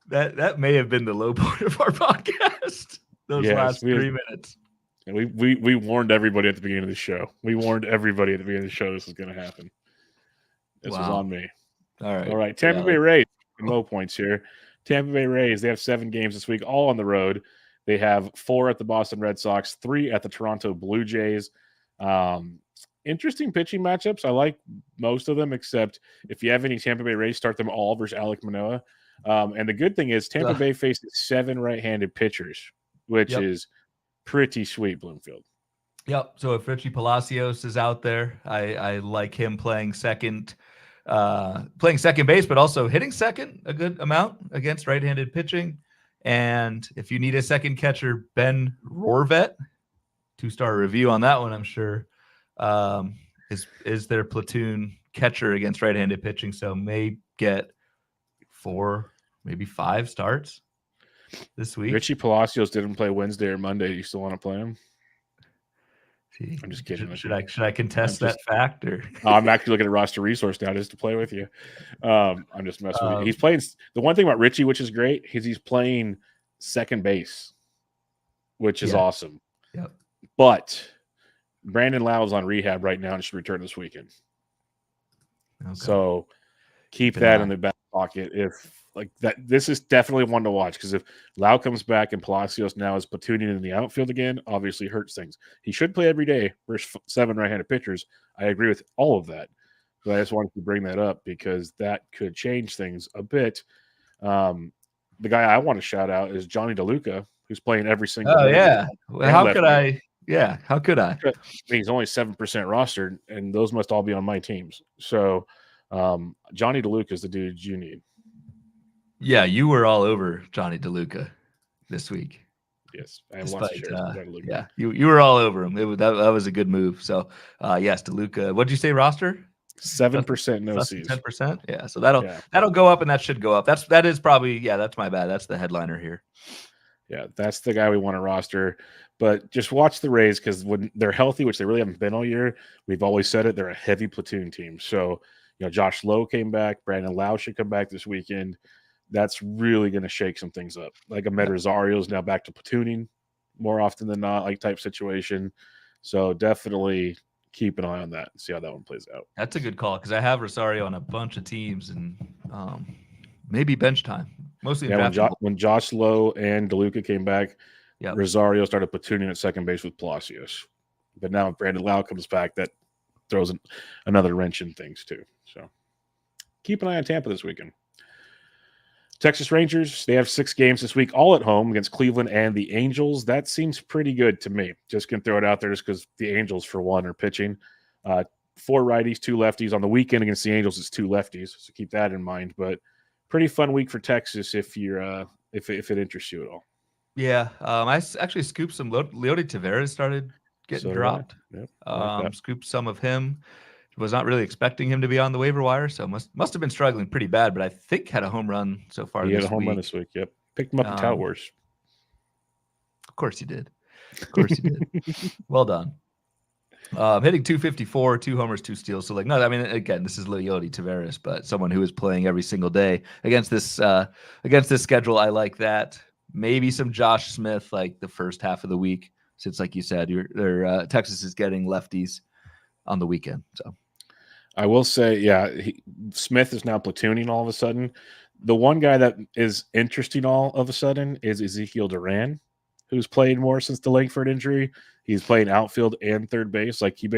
That may have been the low point of our podcast. Those last 3 minutes. And we warned everybody at the beginning of the show. We warned everybody at the beginning of the show this was going to happen. This was on me. All right. Tampa Bay Rays, low points here. Tampa Bay Rays, they have 7 games this week, all on the road. They have 4 at the Boston Red Sox, 3 at the Toronto Blue Jays. Interesting pitching matchups. I like most of them, except if you have any Tampa Bay Rays, start them all versus Alek Manoah. And the good thing is Tampa Bay faces 7 right-handed pitchers, which is pretty sweet, Bloomfield. Yep. So if Richie Palacios is out there, I like him playing second base, but also hitting second a good amount against right-handed pitching. And if you need a second catcher, Ben Rorvet, 2-star review on that one, I'm sure, is their platoon catcher against right-handed pitching. So may get 4, maybe 5 starts this week. Richie Palacios didn't play Wednesday or Monday. You still want to play him? I'm just kidding. Should I contest that fact? Or I'm actually looking at roster resource now just to play with you. I'm just messing with you. He's playing. The one thing about Richie, which is great, is he's playing second base, which is awesome. Yep. But Brandon Lau's on rehab right now and should return this weekend. Okay. So keep that in the back pocket. If like that, this is definitely one to watch because if Lau comes back and Palacios now is platooning in the outfield again, obviously hurts things. He should play every day versus 7 right-handed pitchers. I agree with all of that, but I just wanted to bring that up because that could change things a bit. The guy I want to shout out is Johnny DeLuca, who's playing every single. Oh yeah, well, how could I? Yeah, how could I? I mean, he's only 7% rostered, and those must all be on my teams. So Johnny DeLuca is the dude you need. Yeah, you were all over Johnny DeLuca this week. Yes, I have lots of shares. Yeah, you were all over him. That was a good move. So yes, DeLuca. What did you say? Roster 7% no C's. 10%. Yeah, so that'll go up, and that should go up. That is probably that's my bad. That's the headliner here. Yeah, that's the guy we want to roster. But just watch the Rays because when they're healthy, which they really haven't been all year, we've always said it, they're a heavy platoon team. So, Josh Lowe came back. Brandon Lau should come back this weekend. That's really going to shake some things up. Like Ahmed Rosario is now back to platooning more often than not, like type situation. So definitely keep an eye on that and see how that one plays out. That's a good call because I have Rosario on a bunch of teams and maybe bench time. Mostly when Josh Lowe and DeLuca came back, Rosario started platooning at second base with Palacios. But now if Brandon Lau comes back, that throws another wrench in things too. So keep an eye on Tampa this weekend. Texas Rangers, they have 6 games this week, all at home against Cleveland and the Angels. That seems pretty good to me. Just going to throw it out there just because the Angels, for one, are pitching. 4 righties, 2 lefties. On the weekend against the Angels, it's 2 lefties, so keep that in mind. But pretty fun week for Texas if you're if it interests you at all. Yeah, I actually scooped some. Leody Taveras started getting dropped. Yep, like scooped some of him. Was not really expecting him to be on the waiver wire, so must have been struggling pretty bad. But I think had a home run so far. He had a home run this week. Yep, picked him up in Tout Wars. Of course he did. Well done. Hitting 254, 2 homers, 2 steals. So again, this is Leody Taveras, but someone who is playing every single day against this schedule. I like that. Maybe some Josh Smith like the first half of the week, since like you said, Texas is getting lefties on the weekend. So I will say, Smith is now platooning all of a sudden. The one guy that is interesting all of a sudden is Ezekiel Duran, who's played more since the Langford injury. He's playing outfield and third base. Like he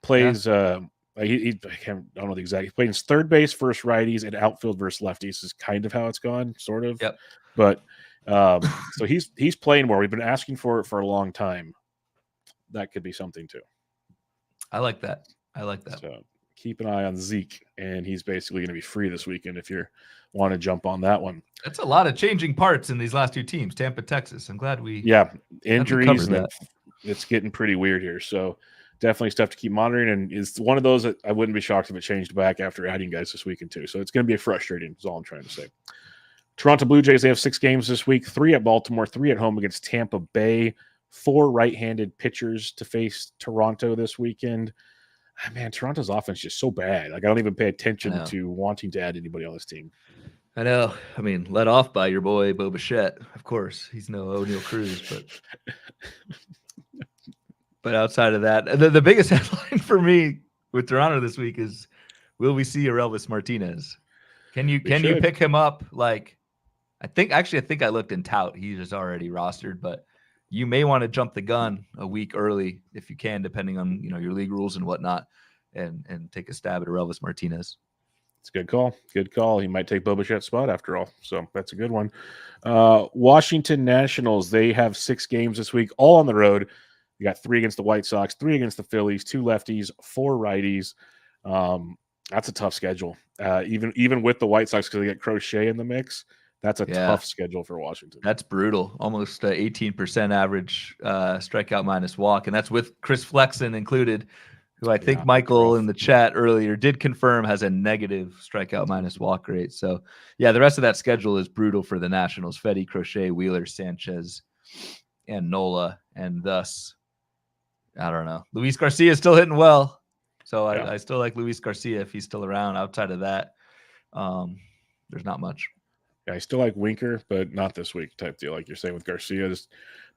plays. I don't know the exact. He plays third base versus righties and outfield versus lefties. Is kind of how it's gone, sort of. Yep. But so he's playing more. We've been asking for it for a long time. That could be something too. I like that. So keep an eye on Zeke, and he's basically going to be free this weekend if you want to jump on that one. That's a lot of changing parts in these last 2 teams, Tampa, Texas. I'm glad injuries, and it's getting pretty weird here. So definitely stuff to keep monitoring, and it's one of those that I wouldn't be shocked if it changed back after adding guys this weekend too. So it's going to be frustrating is all I'm trying to say. Toronto Blue Jays, they have 6 games this week, 3 at Baltimore, 3 at home against Tampa Bay. 4 right-handed pitchers to face Toronto this weekend. Man, Toronto's offense is just so bad. Like I don't even pay attention to wanting to add anybody on this team. I know. I mean, led off by your boy Bo Bichette, of course. He's no O'Neal Cruz, but outside of that, the biggest headline for me with Toronto this week is, will we see Elvis Martinez? Can you pick him up? Like, I think I looked in tout. He's just already rostered, but you may want to jump the gun a week early if you can, depending on your league rules and whatnot, and take a stab at Elvis Martinez. It's a good call. Good call. He might take Bo Bichette's spot after all. So that's a good one. Washington Nationals, they have 6 games this week, all on the road. You got 3 against the White Sox, 3 against the Phillies, 2 lefties, 4 righties. That's a tough schedule. Even with the White Sox, because they get Crochet in the mix, that's a tough schedule for Washington. That's brutal. Almost 18% average strikeout minus walk, and that's with Chris Flexen included, who I think Michael in the chat earlier did confirm has a negative strikeout minus walk rate. So, yeah, the rest of that schedule is brutal for the Nationals. Fedde, Crochet, Wheeler, Sanchez, and Nola. And thus, I don't know. Luis Garcia is still hitting well. So I still like Luis Garcia if he's still around. Outside of that, there's not much. Yeah, I still like Winker, but not this week type deal. Like you're saying with Garcia, just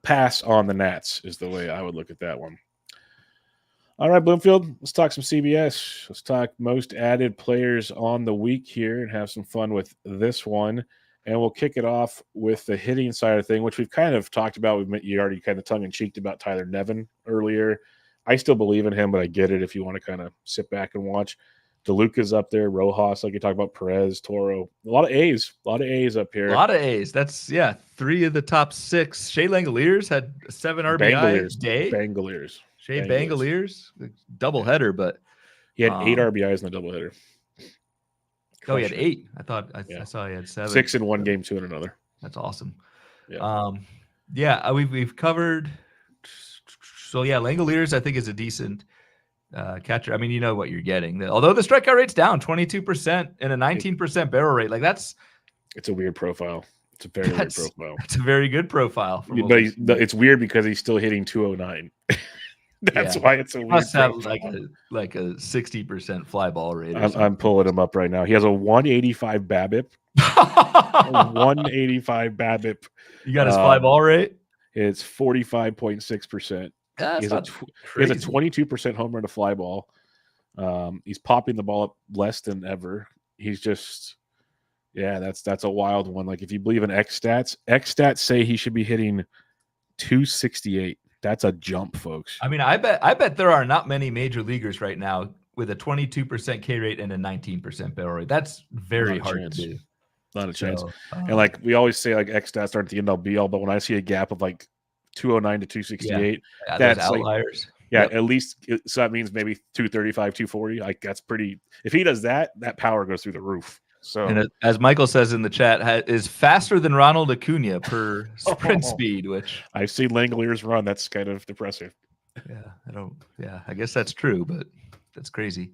pass on the Nats is the way I would look at that one. All right, Bloomfield, let's talk some CBS. Let's talk most added players on the week here and have some fun with this one. And we'll kick it off with the hitting side of thing, which we've kind of talked about. You already kind of tongue-in-cheeked about Tyler Nevin earlier. I still believe in him, but I get it if you want to kind of sit back and watch. DeLuca's up there, Rojas, like you talked about, Perez, Toro. A lot of A's up here. A lot of A's. That's, 3 of the top 6. Shea Langoliers had a 7 RBI day. Shea Bangaliers, doubleheader, but he had 8 RBIs in the doubleheader. Oh, he had 8. I saw he had 7. 6 in one game, 2 in another. That's awesome. Yeah. We've covered. So Langoliers I think is a decent catcher. I mean, you know what you're getting. Although the strikeout rate's down 22% and a 19% barrel rate, like it's a weird profile. It's a very weird profile. It's a very good profile. But it's weird because he's still hitting 209. That's why it's a weird must have profile. like a 60% fly ball rate. I'm pulling him up right now. He has a 185 BABIP. 185 BABIP. You got his fly ball rate? It's 45.6%. He has a 22% home run to fly ball. He's popping the ball up less than ever. He's just, that's a wild one. Like if you believe in X stats say he should be hitting 268. That's a jump, folks. I mean, I bet there are not many major leaguers right now with a 22% K rate and a 19% barrel rate. That's very hard to do. Not a chance. And like we always say, like X stats aren't the end all be all, but when I see a gap of like 209 to 268, that's outliers. Like, at least so that means maybe 235, 240. Like that's pretty. If he does that, that power goes through the roof. So, and as Michael says in the chat, is faster than Ronald Acuna per sprint speed, which I've seen Langoliers run. That's kind of depressive. I guess that's true, but that's crazy.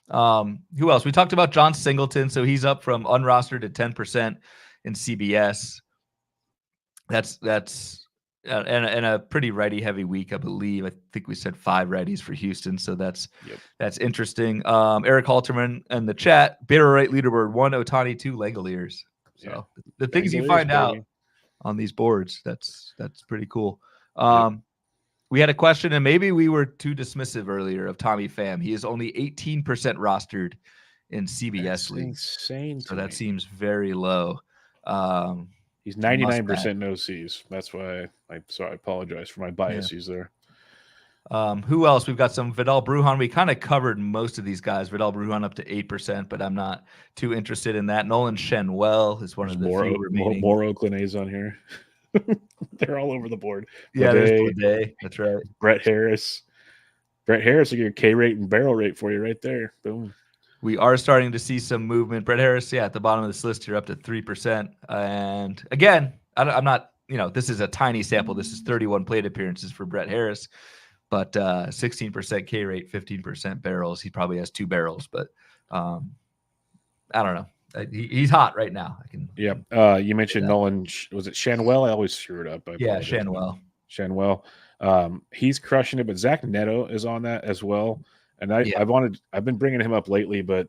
Who else? We talked about John Singleton. So he's up from unrostered to 10% in CBS. That's and a pretty righty heavy week, I believe. I think we said 5 righties for Houston, so that's interesting. Eric Halterman in the chat, barrel rate leaderboard 1 Ohtani 2 Langoliers. So the things you find out on these boards, that's pretty cool. We had a question, and maybe we were too dismissive earlier of Tommy Pham. He is only 18% rostered in CBS leagues. Insane. So that seems very low. He's 99% no C's. That's why I apologize for my biases there. Who else? We've got some Vidal Brujan. We kind of covered most of these guys. Vidal Brujan up to 8%, but I'm not too interested in that. Nolan Shenwell is one of the few remaining. More Oakland A's on here. They're all over the board. There's Lede. That's right. Brett Harris will get your K rate and barrel rate for you right there. Boom. We are starting to see some movement. Brett Harris, at the bottom of this list here, up to 3%. And again, I'm not, this is a tiny sample. This is 31 plate appearances for Brett Harris, but 16% K rate, 15% barrels. He probably has 2 barrels, but I don't know. He's hot right now. You mentioned Nolan. Was it Shenwell? I always screw it up. Shenwell. He's crushing it, but Zach Neto is on that as well. And I've been bringing him up lately, but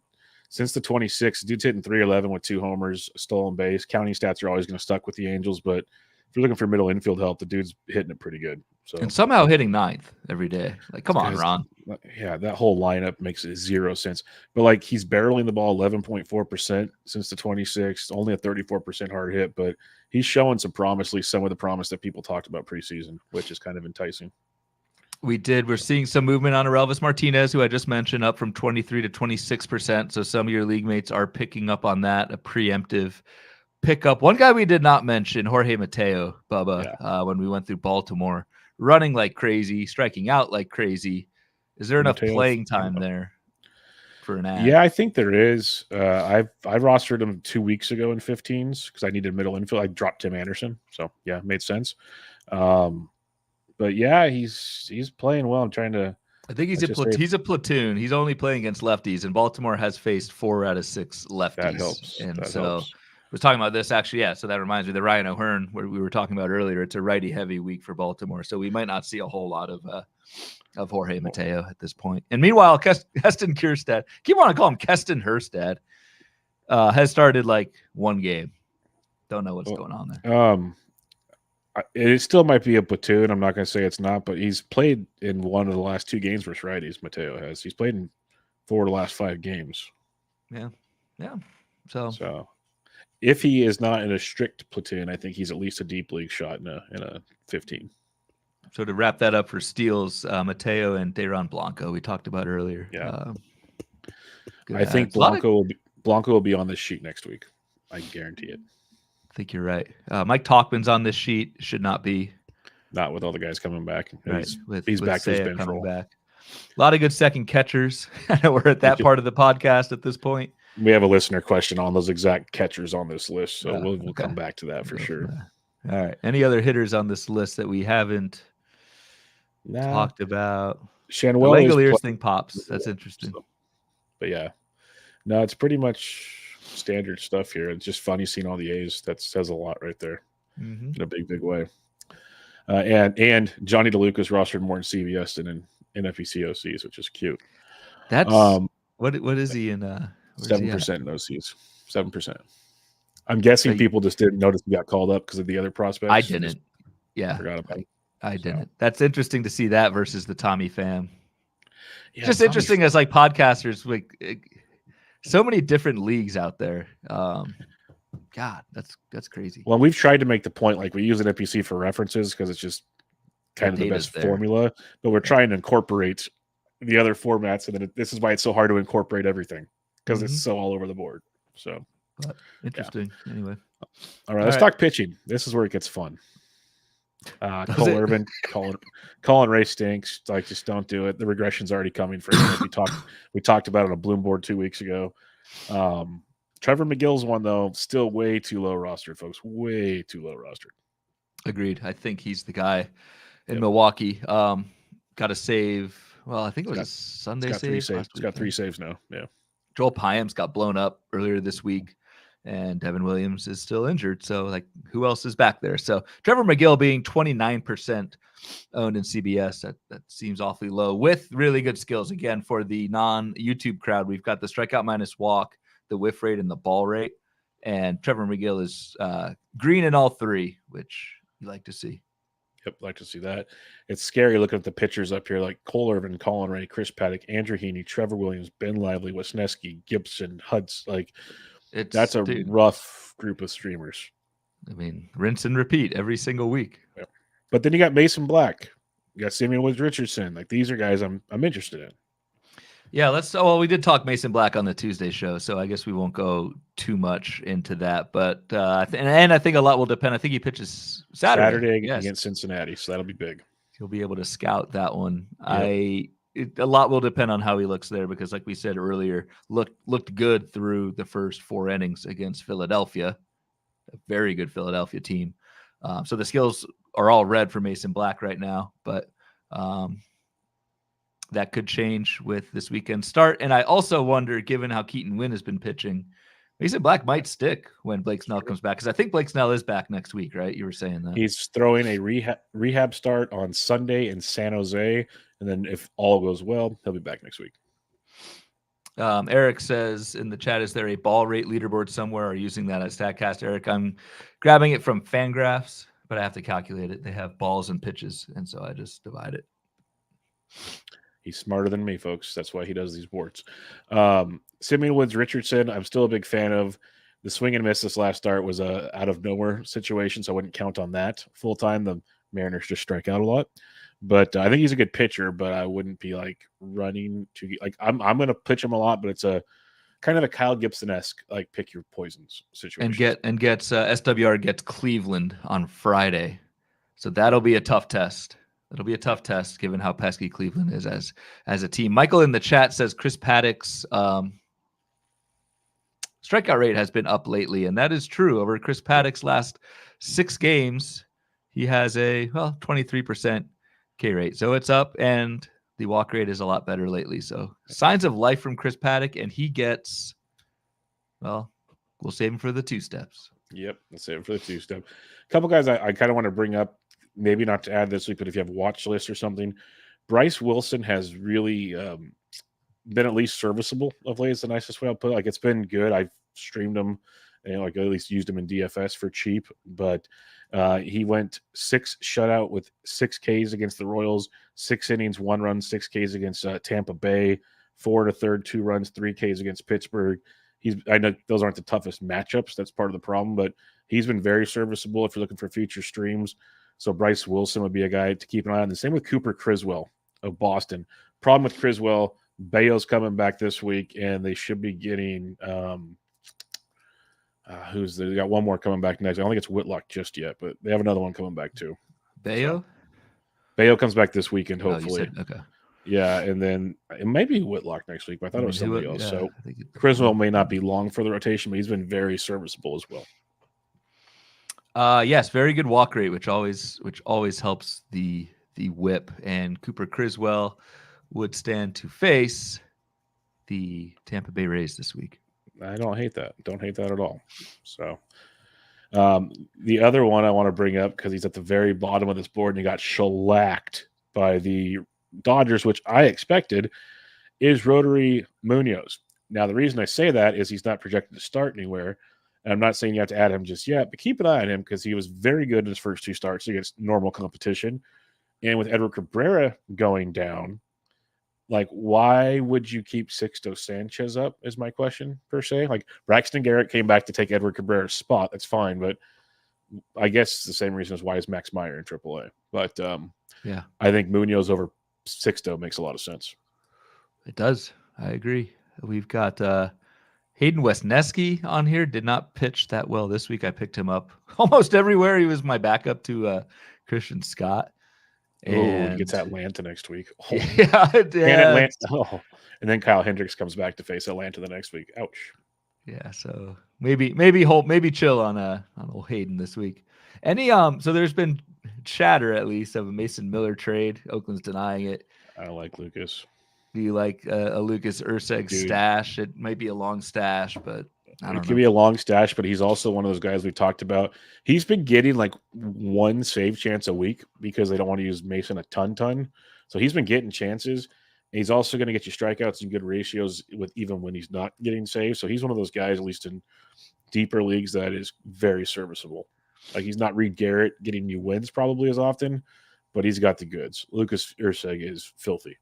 since the 26th, dude's hitting 311 with 2 homers, stolen base. Counting stats are always going to stuck with the Angels, but if you're looking for middle infield help, the dude's hitting it pretty good. So and somehow hitting 9th every day. Like, come on, Ron. Yeah, that whole lineup makes 0 sense. But like, he's barreling the ball 11.4% since the 26th, only a 34% hard hit, but he's showing some promise, at least some of the promise that people talked about preseason, which is kind of enticing. We're seeing some movement on Elvis Martinez, who I just mentioned, up from 23 to 26%. So some of your league mates are picking up on that, a preemptive pickup. One guy we did not mention, Jorge Mateo, Bubba, when we went through Baltimore, running like crazy, striking out like crazy. Is there enough playing time there for an ad? Yeah, I think there is. I rostered him 2 weeks ago in 15s because I needed middle infield. I dropped Tim Anderson, so yeah, it made sense. But yeah, he's playing well. I'm trying to. I think he's a platoon. He's only playing against lefties, and Baltimore has faced 4 out of 6 lefties. That helps. And that so helps. I was talking about this actually. Yeah, so that reminds me of the Ryan O'Hearn where we were talking about earlier. It's a righty heavy week for Baltimore, so we might not see a whole lot of Jorge Mateo at this point. And meanwhile, Keston Kierstad, keep on to call him Keston Herstad, has started like 1 game. Don't know what's going on there. It still might be a platoon. I'm not going to say it's not, but he's played in 1 of the last 2 games versus righties. Mateo has. He's played in 4 of the last 5 games. Yeah. So if he is not in a strict platoon, I think he's at least a deep league shot in a 15. So to wrap that up for steals, Mateo and Dayron Blanco we talked about earlier. Yeah, I think Blanco will be on this sheet next week. I guarantee it. I think you're right. Mike Talkman's on this sheet. Should not be. Not with all the guys coming back. Right. He's back to his bench coming role. back. A lot of good second catchers. I know we're at that part of the podcast at this point. We have a listener question on those exact catchers on this list, so we'll come back to that for sure. All right. Any other hitters on this list that we haven't talked about? Shanwell Langoliers thing pops. That's interesting. But yeah, no, it's pretty much standard stuff here. It's just funny seeing all the A's. That says a lot right there in a big way. And Johnny DeLuca's rostered more in CVS than in NFBC OCs, which is cute. That's what is he in? 7% in OCs. 7%. I'm guessing people just didn't notice he got called up because of the other prospects. I didn't. Yeah, forgot about it. I didn't. That's interesting to see that versus the Tommy Pham. Yeah, just interesting as like podcasters, like so many different leagues out there. God, that's crazy. Well, we've tried to make the point like we use an NPC for references because it's just kind of the best formula, but we're trying to incorporate the other formats, and then this is why it's so hard to incorporate everything because it's so all over the board. So but interesting. Yeah. Anyway, all right, let's talk pitching. This is where it gets fun. Cole Irvin, Colin Ray stinks. Like, just don't do it. The regression's already coming for him. We talked about it on a Bloom board 2 weeks ago. Trevor McGill's one though, still way too low rostered, folks. Way too low rostered. Agreed. I think he's the guy in Milwaukee. Got a save. Well, I think it was a Sunday save. He's got 3 saves now. Yeah. Joel Payam's got blown up earlier this week, and Devin Williams is still injured. So, like, who else is back there? So, Trevor McGill being 29% owned in CBS, that seems awfully low with really good skills. Again, for the non-YouTube crowd, we've got the strikeout minus walk, the whiff rate, and the ball rate. And Trevor McGill is green in all 3, which you like to see. Yep, like to see that. It's scary looking at the pitchers up here like Cole Irvin, Colin Ray, Chris Paddock, Andrew Heaney, Trevor Williams, Ben Lively, Wisniewski, Gibson, Hudson. Like, that's a rough group of streamers. I mean, rinse and repeat every single week. Yep. But then you got Mason Black. You got Samuel Woods Richardson. Like, these are guys I'm interested in. Yeah, we did talk Mason Black on the Tuesday show, so I guess we won't go too much into that. But and I think a lot will depend. I think he pitches Saturday against Cincinnati, so that'll be big. He'll be able to scout that one. Yep. A lot will depend on how he looks there because, like we said earlier, looked good through the first 4 innings against Philadelphia, a very good Philadelphia team. So the skills are all red for Mason Black right now, but that could change with this weekend start. And I also wonder, given how Keaton Wynn has been pitching, Mason Black might stick when Blake Snell comes back, because I think Blake Snell is back next week, right? You were saying that. He's throwing a rehab start on Sunday in San Jose, and then if all goes well, he'll be back next week. Eric says in the chat, is there a ball rate leaderboard somewhere or using that as StatCast? Eric, I'm grabbing it from Fangraphs, but I have to calculate it. They have balls and pitches, and so I just divide it. He's smarter than me, folks. That's why he does these boards. Simeon Woods Richardson, I'm still a big fan of. The swing and miss this last start was a out of nowhere situation, so I wouldn't count on that full time. The Mariners just strike out a lot. But I think he's a good pitcher, but I wouldn't be like running to like I'm going to pitch him a lot, but it's a kind of a Kyle Gibson-esque like pick your poisons situation. And gets SWR gets Cleveland on Friday, so that'll be a tough test. It'll be a tough test given how pesky Cleveland is as a team. Michael in the chat says Chris Paddock's strikeout rate has been up lately, and that is true. Over Chris Paddock's last 6 games, he has a 23% K rate, so it's up, and the walk rate is a lot better lately. So signs of life from Chris Paddock, and he gets, we'll save him for the 2 steps. Yep, let's save him for the 2 step. A couple guys I kind of want to bring up, maybe not to add this week, but if you have a watch list or something, Bryce Wilson has really been at least serviceable of late. Is the nicest way I'll put it. Like, it's been good. I've streamed him, and like at least used him in DFS for cheap, but he went 6 shutout with 6 Ks against the Royals, 6 innings, 1 run, 6 Ks against Tampa Bay, 4 1/3, 2 runs, 3 Ks against Pittsburgh. I know those aren't the toughest matchups. That's part of the problem, but he's been very serviceable if you're looking for future streams. So Bryce Wilson would be a guy to keep an eye on. The same with Cooper Criswell of Boston. Problem with Criswell, Bayo's coming back this week, and they should be getting they got one more coming back next. I don't think it's Whitlock just yet, but they have another one coming back too. Bayo? So, Bayo comes back this weekend, hopefully. Okay. Yeah, and then it may be Whitlock next week, but I thought it was somebody else. So Criswell may not be long for the rotation, but he's been very serviceable as well. Yes, very good walk rate, which always helps the whip. And Cooper Criswell would stand to face the Tampa Bay Rays this week. I don't hate that. Don't hate that at all. So the other one I want to bring up, because he's at the very bottom of this board and he got shellacked by the Dodgers, which I expected, is Rotary Munoz. Now, the reason I say that is he's not projected to start anywhere. And I'm not saying you have to add him just yet, but keep an eye on him because he was very good in his first 2 starts against normal competition. And with Edward Cabrera going down, like, why would you keep Sixto Sanchez up is my question, per se. Like, Braxton Garrett came back to take Edward Cabrera's spot. That's fine, but I guess it's the same reason as why is Max Meyer in AAA. But yeah, I think Munoz over Sixto makes a lot of sense. It does. I agree. We've got Hayden Wesneski on here. Did not pitch that well this week. I picked him up almost everywhere. He was my backup to Christian Scott. And he gets Atlanta next week. Oh. Yeah. And then Kyle Hendricks comes back to face Atlanta the next week. Ouch. Yeah, so maybe chill on old Hayden this week. So there's been chatter at least of a Mason Miller trade. Oakland's denying it. I like Lucas. Do you like a Lucas Urseg stash? It might be a long stash, but I don't know. It could be a long stash, but he's also one of those guys we talked about. He's been getting like 1 save chance a week because they don't want to use Mason a ton. So he's been getting chances. And he's also going to get you strikeouts and good ratios with even when he's not getting saves. So he's one of those guys, at least in deeper leagues, that is very serviceable. Like, he's not Reed Garrett getting you wins probably as often, but he's got the goods. Lucas Urseg is filthy.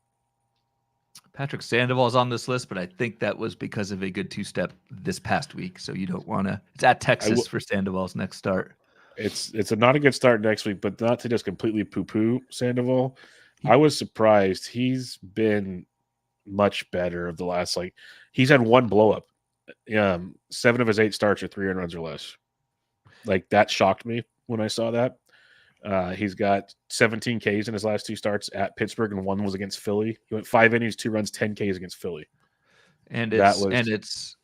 Patrick Sandoval's on this list, but I think that was because of a good 2-step this past week. So you don't want to. It's at Texas for Sandoval's next start. It's not a good start next week, but not to just completely poo-poo Sandoval. I was surprised. He's been much better of the last, he's had 1 blow-up. 7 of his 8 starts are 3 earned runs or less. Like, that shocked me when I saw that. He's got 17 Ks in his last 2 starts at Pittsburgh, and 1 was against Philly. He went 5 innings, 2 runs, 10 Ks against Philly. And it's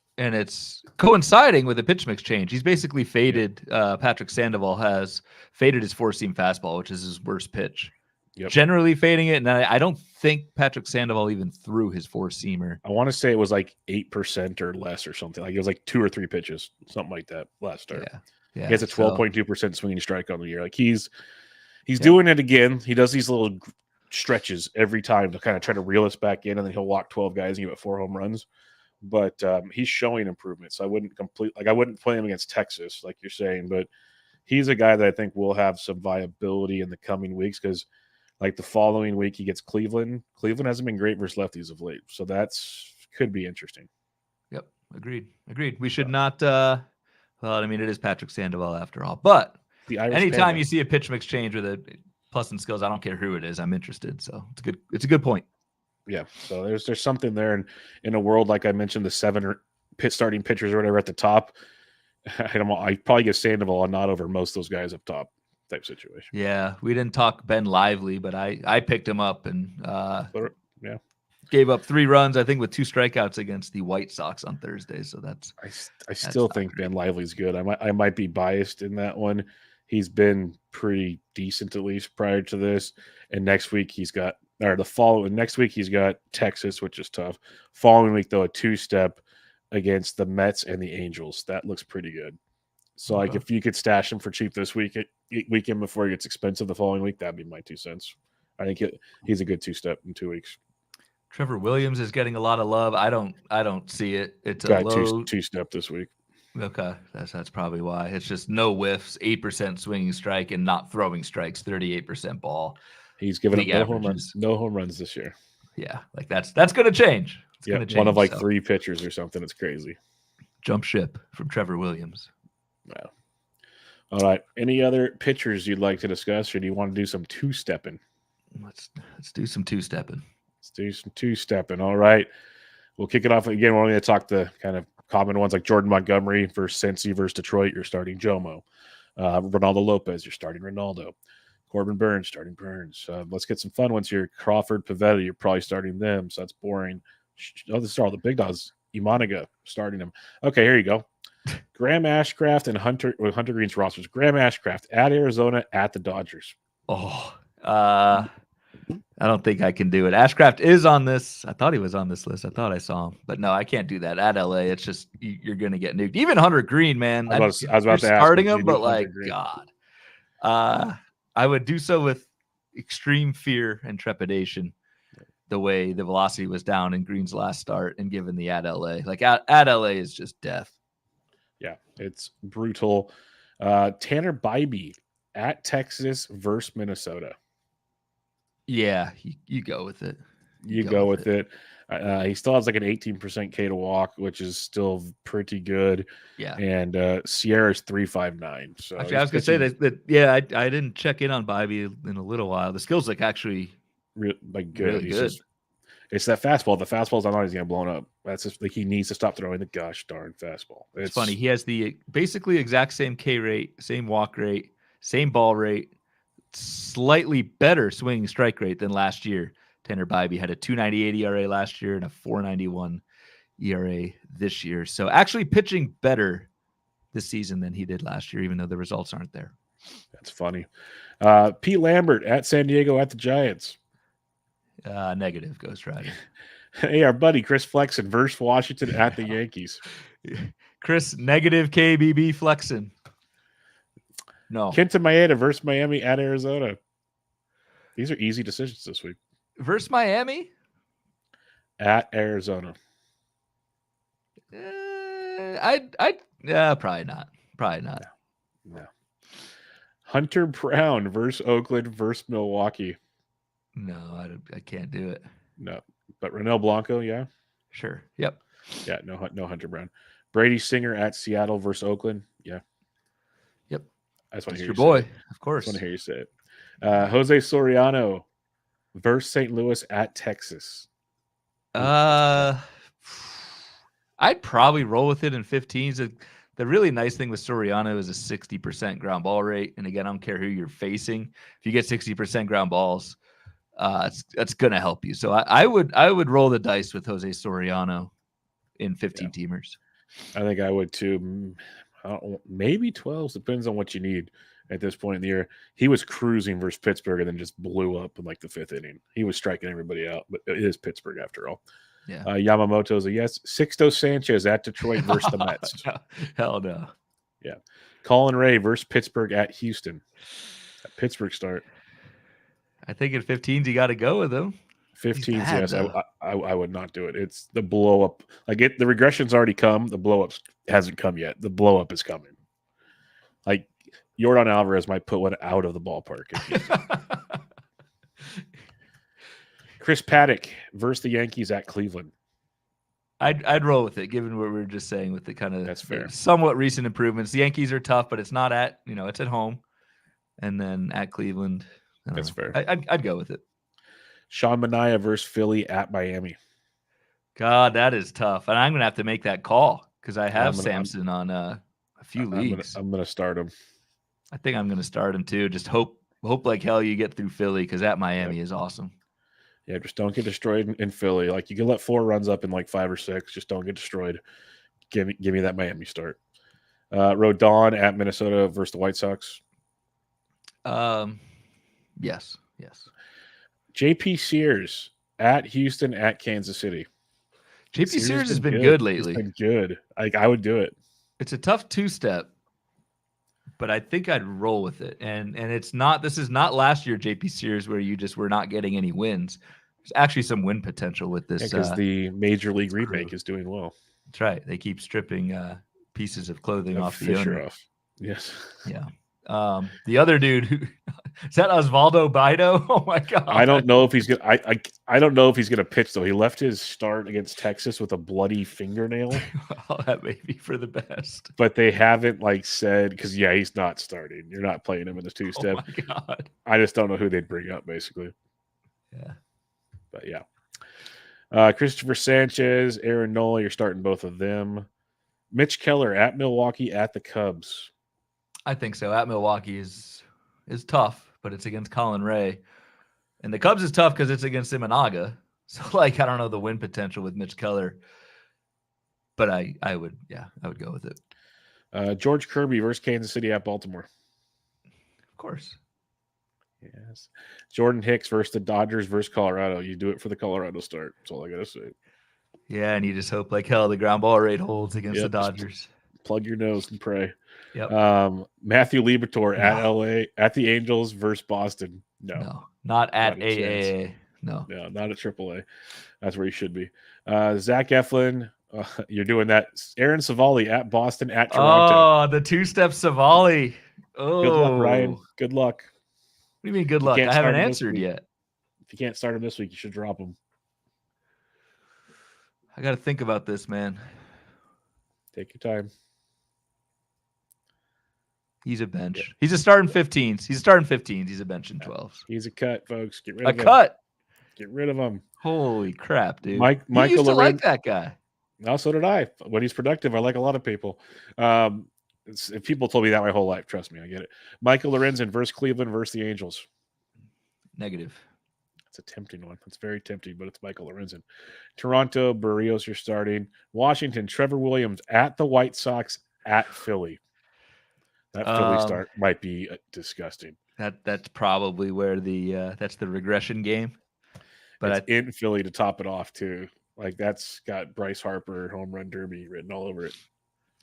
coinciding with a pitch mix change. He's basically faded. Patrick Sandoval has faded his 4-seam fastball, which is his worst pitch. Yep. Generally fading it, and I don't think Patrick Sandoval even threw his 4-seamer. I want to say it was like 8% or less or something. Like, it was like 2 or 3 pitches, something like that last start. Yeah, he has a 12.2% swinging strike on the year. Like, he's doing it again. He does these little stretches every time to kind of try to reel us back in, and then he'll walk 12 guys and give it 4 home runs. but he's showing improvement. So I wouldn't play him against Texas like you're saying, but he's a guy that I think will have some viability in the coming weeks because like the following week he gets Cleveland. Cleveland hasn't been great versus lefties of late, so that's could be interesting. Yep, agreed. We should not. Well, I mean, it is Patrick Sandoval after all, but The Irish anytime Panda. you see a pitch exchange with a plus and skills, I don't care who it is, I'm interested. So it's a good point. Yeah, so there's something there, and in a world like I mentioned, the 7 starting pitchers or whatever at the top, I probably get Sandoval a nod over most of those guys up top type situation. Yeah, we didn't talk Ben Lively, but I picked him up and Yeah, gave up 3 runs, I think, with 2 strikeouts against the White Sox on Thursday. So I still think Ben Lively's good. I might be biased in that one. He's been pretty decent at least prior to this, and next week he's got Texas, which is tough. Following week though, a 2-step against the Mets and the Angels. That looks pretty good. So like if you could stash him for cheap this weekend before he gets expensive the following week, that'd be my 2 cents. I think he's a good 2-step in 2 weeks. Trevor Williams is getting a lot of love. I don't see it. It's a Got low 2-step this week. Okay, that's probably why. It's just no whiffs, 8% swinging strike, and not throwing strikes, 38% ball. He's given up no home runs this year. Yeah, like that's going to change. It's going to change. One of like 3 pitchers or something. It's crazy. Jump ship from Trevor Williams. Wow. All right. Any other pitchers you'd like to discuss, or do you want to do some 2-stepping? Let's do some 2-stepping. Let's do some 2-stepping. All right. We'll kick it off again. We're only going to talk the kind of common ones like Jordan Montgomery versus Cincy versus Detroit. You're starting Jomo. Ronaldo Lopez. You're starting Ronaldo. Corbin Burns starting Burns. Let's get some fun ones here. Crawford, Pivetta. You're probably starting them, so that's boring. Oh, this is all the big dogs. Imanaga starting them. Okay, here you go. Graham Ashcraft and Hunter Green's rosters. Graham Ashcraft at Arizona at the Dodgers. I don't think I can do it. Ashcraft is on this. I thought he was on this list. I thought I saw him, but no, I can't do that at LA. It's just you're going to get nuked. Even Hunter Green, man. I was about to ask starting him, but like God, I would do so with extreme fear and trepidation. The way the velocity was down in Green's last start, and given the at LA, like at LA is just death. Yeah, it's brutal. Tanner Bybee at Texas versus Minnesota. Yeah, you go with it. You go with it. He still has like an 18% K to walk, which is still pretty good. Yeah. And Sierra's 3.59. So actually, I was going to say that. Yeah, I didn't check in on Bybee in a little while. The skills like actually good. Really good. It's that fastball. The fastball's not always going to blow up. That's just like he needs to stop throwing the gosh darn fastball. It's funny. He has the basically exact same K rate, same walk rate, same ball rate, slightly better swinging strike rate than last year. Tanner Bybee had a 2.98 ERA last year and a 4.91 ERA this year. So actually pitching better this season than he did last year, even though the results aren't there. That's funny. Pete Lambert at San Diego at the Giants. Negative, Ghost Rider. Hey, our buddy Chris Flexen versus Washington at the Yankees. Chris, negative KBB Flexen. No. Kenta Maeda versus Miami at Arizona. These are easy decisions this week. Versus Miami? At Arizona. Probably not. Probably not. No. Hunter Brown versus Oakland versus Milwaukee. No, I can't do it. No. But Ronel Blanco, yeah? Sure. Yep. Yeah, no Hunter Brown. Brady Singer at Seattle versus Oakland. Yeah. Yep. That's your boy, of course. I want to hear you say it. Jose Soriano versus St. Louis at Texas. I'd probably roll with it in 15s. The really nice thing with Soriano is a 60% ground ball rate. And again, I don't care who you're facing. If you get 60% ground balls, that's going to help you. So I would roll the dice with Jose Soriano in 15 teamers. I think I would too. Maybe 12s, depends on what you need at this point in the year. He was cruising versus Pittsburgh and then just blew up in like the 5th inning. He was striking everybody out, but it is Pittsburgh after all. Yeah. Yamamoto's a yes. Sixto Sanchez at Detroit versus the Mets. Hell no. Yeah. Colin Ray versus Pittsburgh at Houston. That Pittsburgh start. I think in 15s you got to go with him. 15s, bad, yes, though. I would not do it. It's the blow up. Like the regression's already come. The blow up hasn't come yet. The blow up is coming. Like Yordan Alvarez might put one out of the ballpark. Chris Paddock versus the Yankees at Cleveland. I'd roll with it, given what we were just saying with the kind of That's fair. Somewhat recent improvements. The Yankees are tough, but it's not at it's at home, and then at Cleveland. That's fair. I'd go with it. Sean Manaea versus Philly at Miami. God, that is tough, and I'm gonna have to make that call because I have Samson on a few leagues. I'm gonna start him. I think I'm gonna start him too. Just hope like hell you get through Philly because at Miami is awesome. Yeah, just don't get destroyed in Philly. Like you can let 4 runs up in like 5 or 6. Just don't get destroyed. Give me that Miami start. Rodon at Minnesota versus the White Sox. Yes. JP Sears at Houston at Kansas City. JP Sears has been good lately. He's been good. I would do it. It's a tough 2-step, but I think I'd roll with it. And it's not. This is not last year JP Sears where you just were not getting any wins. There's actually some win potential with this because the Major League remake is doing well. That's right. They keep stripping pieces of clothing off the owner. Off. Yes. Yeah. The other dude who is that Osvaldo Bido? Oh my god! I don't know if he's gonna. I don't know if he's gonna pitch though. He left his start against Texas with a bloody fingernail. Well, that may be for the best. But they haven't said because he's not starting. You're not playing him in the 2-step. Oh my god! I just don't know who they'd bring up basically. Yeah. But yeah. Christopher Sanchez, Aaron Nola. You're starting both of them. Mitch Keller at Milwaukee at the Cubs. I think so. At Milwaukee is tough, but it's against Colin Ray. And the Cubs is tough because it's against Imanaga. So, I don't know the win potential with Mitch Keller. But I would go with it. George Kirby versus Kansas City at Baltimore. Of course. Yes. Jordan Hicks versus the Dodgers versus Colorado. You do it for the Colorado start. That's all I got to say. Yeah, and you just hope like hell the ground ball rate holds against the Dodgers. Plug your nose and pray. Yep. Matthew Liberatore at LA at the Angels versus Boston. No, not at AAA. No, not at AAA. That's where you should be. Zach Eflin, you're doing that. Aaron Savali at Boston at Toronto. Oh, the 2-step Savali. Oh, good luck, Ryan. Good luck. What do you mean good luck? I haven't answered yet. If you can't start him this week, you should drop him. I got to think about this, man. Take your time. He's a bench. Yeah. He's a starting 15s. He's a starting 15s. He's a bench in 12s. He's a cut, folks. Get rid of him. A cut. Get rid of him. Holy crap, dude. Michael used to like that guy. No, so did I. When he's productive, I like a lot of people. People told me that my whole life. Trust me, I get it. Michael Lorenzen versus Cleveland versus the Angels. Negative. It's a tempting one. It's very tempting, but it's Michael Lorenzen. Toronto, Barrios, you're starting. Washington, Trevor Williams at the White Sox at Philly. That Philly start might be disgusting. That's probably where that's the regression game. But it's in Philly to top it off too. That's got Bryce Harper home run derby written all over it.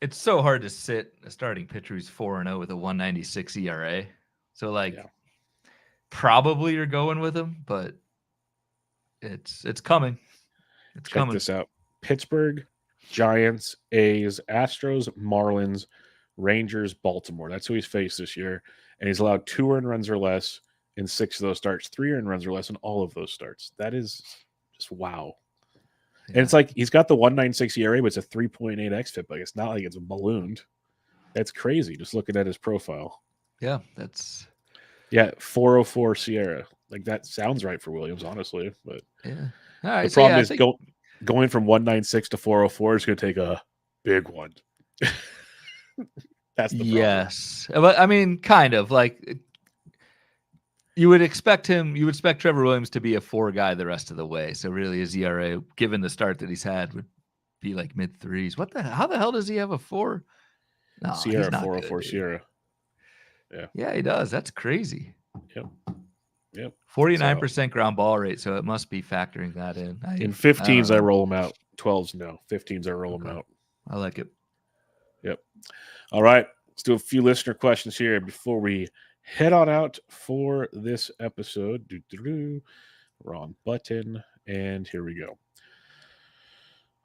It's so hard to sit a starting pitcher who's 4-0 with a 1.96 ERA. So probably you're going with him, but it's coming. Check this out: Pittsburgh, Giants, A's, Astros, Marlins, Rangers, Baltimore. That's who he's faced this year. And he's allowed 2 earned runs or less in 6 of those starts, 3 earned runs or less in all of those starts. That is just wow. Yeah. And it's he's got the 1.96 ERA, but it's a 3.8 xFIP. It's not like it's ballooned. That's crazy just looking at his profile. Yeah, that's... Yeah, 404 Sierra. That sounds right for Williams, honestly. But yeah. All right, the problem is going from 1.96 to 404 is going to take a big one. That's the problem. Yes. But I mean, kind of you would expect Trevor Williams to be a 4 guy the rest of the way. So really his ERA, given the start that he's had, would be mid 3s. How the hell does he have a 4? No, Sierra, 404 Sierra. Yeah. Yeah, he does. That's crazy. Yep. 49% ground ball rate, so it must be factoring that in. In 15s, I roll them out. 12s, no. 15s, I roll them out. I like it. Yep. All right. Let's do a few listener questions here before we head on out for this episode. Wrong button. And here we go.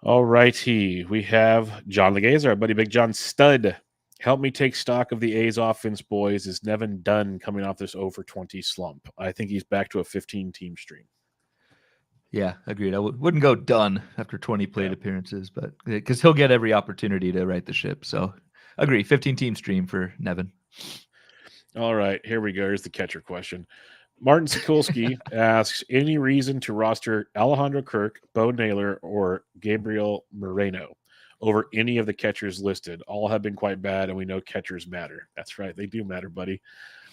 All righty. We have John Legazer, our buddy Big John Stud. Help me take stock of the A's offense, boys. Is Nevin Dunn coming off this 0-for-20 slump? I think he's back to a 15-team stream. Yeah, agreed. I wouldn't go done after 20 plate appearances, but because he'll get every opportunity to right the ship. So agree. 15-team stream for Nevin. All right, here we go. Here's the catcher question. Martin Sikulski asks, any reason to roster Alejandro Kirk, Bo Naylor, or Gabriel Moreno over any of the catchers listed? All have been quite bad, and we know catchers matter. That's right. They do matter, buddy.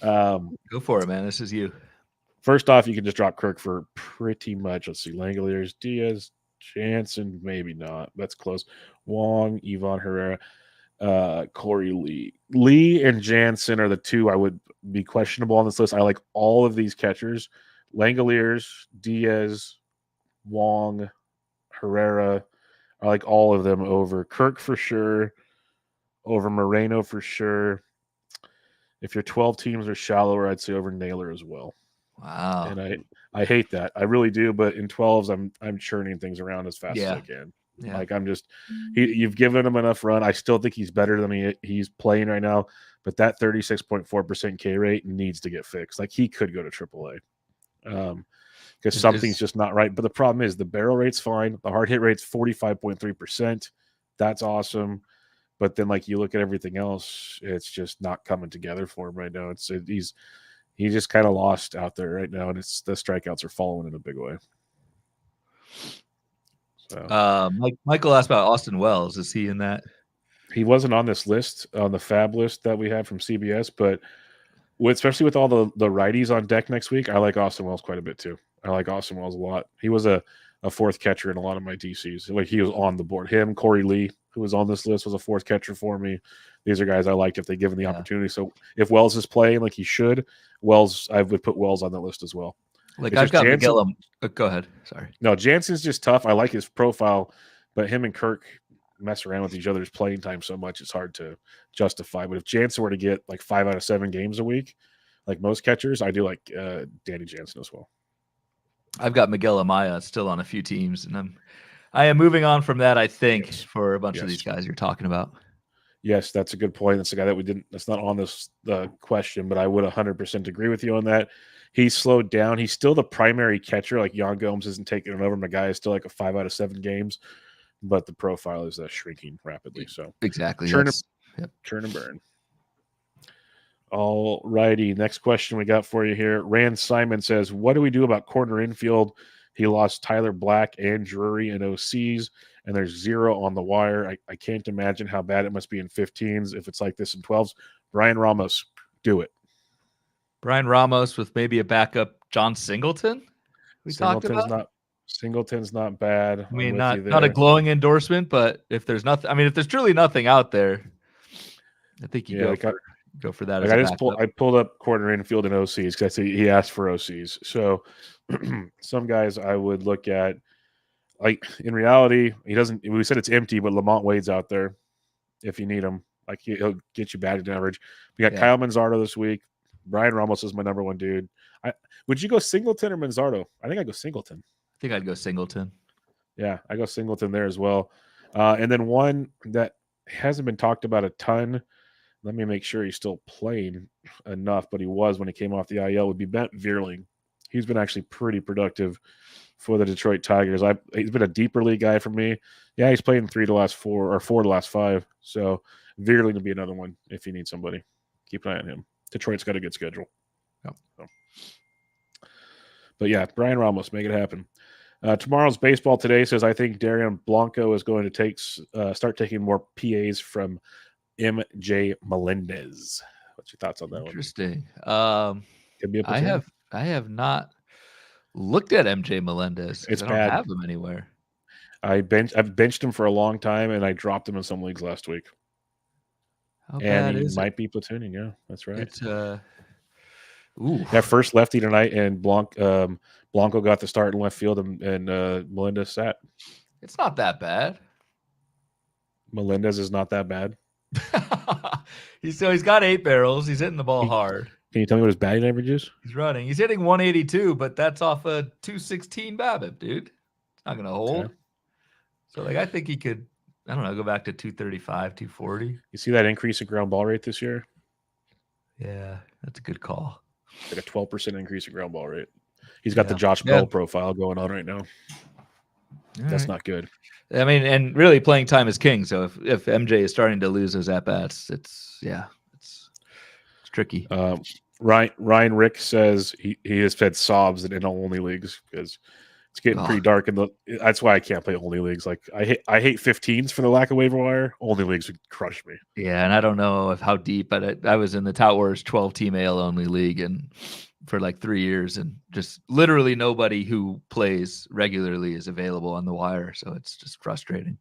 Go for it, man. This is you. First off, you can just drop Kirk for pretty much, let's see, Langoliers, Diaz, Jansen, maybe not. That's close. Wong, Ivan Herrera, Corey Lee. Lee and Jansen are the two I would be questionable on this list. I like all of these catchers. Langoliers, Diaz, Wong, Herrera. I like all of them over Kirk for sure, over Moreno for sure. If your 12 teams are shallower, I'd say over Naylor as well. Wow. And I hate that. I really do, but in 12s I'm churning things around as fast as I can. Yeah. Like I'm just you've given him enough run. I still think he's better than he's playing right now, but that 36.4% K rate needs to get fixed. Like he could go to AAA. Because something's just not right. But the problem is the barrel rate's fine. The hard hit rate's 45.3%. That's awesome. But then like you look at everything else, it's just not coming together for him right now. He's just kind of lost out there right now, and the strikeouts are following in a big way. So. Michael asked about Austin Wells. Is he in that? He wasn't on this list, on the FAAB list that we have from CBS, but especially with all the righties on deck next week, I like Austin Wells quite a bit too. I like Austin Wells a lot. He was a fourth catcher in a lot of my DCs. Like he was on the board. Him, Corey Lee, who was on this list, was a fourth catcher for me. These are guys I liked if they given the opportunity. So if Wells is playing like he should, I would put Wells on that list as well. Like I've got Miguel. Go ahead. Sorry. No, Jansen's just tough. I like his profile, but him and Kirk mess around with each other's playing time so much it's hard to justify. But if Jansen were to get like 5 out of 7 games a week, like most catchers, I do like Danny Jansen as well. I've got Miguel Amaya still on a few teams, and I am moving on from that, I think, for a bunch of these guys you're talking about. Yes, that's a good point. That's a guy that that's not on this question, but I would 100% agree with you on that. He's slowed down. He's still the primary catcher. Like Jan Gomes isn't taking it over. My guy is still like a 5 out of 7 games, but the profile is shrinking rapidly. So exactly. Churn and burn. All righty. Next question we got for you here. Rand Simon says, what do we do about corner infield? He lost Tyler Black and Drury in OCs, and there's 0 on the wire. I can't imagine how bad it must be in 15s if it's like this in 12s. Brian Ramos, do it. Brian Ramos with maybe a backup John Singleton? Singleton's not bad. I mean, not a glowing endorsement, but if there's nothing, I mean, if there's truly nothing out there, I think you go for that. I pulled up corner infield and OCs because he asked for OCs. So some guys I would look at, like in reality, he doesn't. We said it's empty, but Lamont Wade's out there if you need him. Like he'll get you batting average. We got Kyle Manzardo this week. Brian Ramos is my number one dude. Would you go Singleton or Manzardo? I think I'd go Singleton. I think I'd go Singleton. Yeah, I go Singleton there as well. And then one that hasn't been talked about a ton. Let me make sure he's still playing enough, but he was when he came off the IL, would be Bent Vierling. He's been actually pretty productive for the Detroit Tigers. He's been a deeper league guy for me. Yeah, he's played in 3 of the last 4 or 4 of the last 5. So Vierling would be another one if you need somebody. Keep an eye on him. Detroit's got a good schedule. Yep. So. But yeah, Brian Ramos, make it happen. Tomorrow's Baseball Today says, I think Darian Blanco is going to start taking more PAs from MJ Melendez. What's your thoughts on that? Interesting. Could be I have not looked at MJ Melendez. It's I don't bad. have him anywhere. I've benched him for a long time, and I dropped him in some leagues last week. How bad is he might be platooning. Yeah, that's right. It's that first lefty tonight, and Blanco got the start in left field, and Melendez sat. It's not that bad. Melendez is not that bad. He's got 8 barrels. He's hitting the ball hard. Can you tell me what his batting average is? He's running. He's hitting 182, but that's off a 216 BABIP, dude. It's not going to hold. Okay. So, like, I think he could, I don't know, go back to 235, 240. You see that increase in ground ball rate this year? Yeah, that's a good call. Like a 12% increase in ground ball rate. He's got the Josh Bell profile going on right now. That's not good. I mean, and really playing time is king. So if MJ is starting to lose those at-bats, it's tricky. Ryan Rick says he has fed sobs in only leagues because it's getting pretty dark. That's why I can't play only leagues. Like I hate 15s for the lack of waiver wire. Only leagues would crush me. Yeah, and I don't know how deep, but I was in the Tout Wars 12-team AL only league and for like 3 years, and just literally nobody who plays regularly is available on the wire. So it's just frustrating.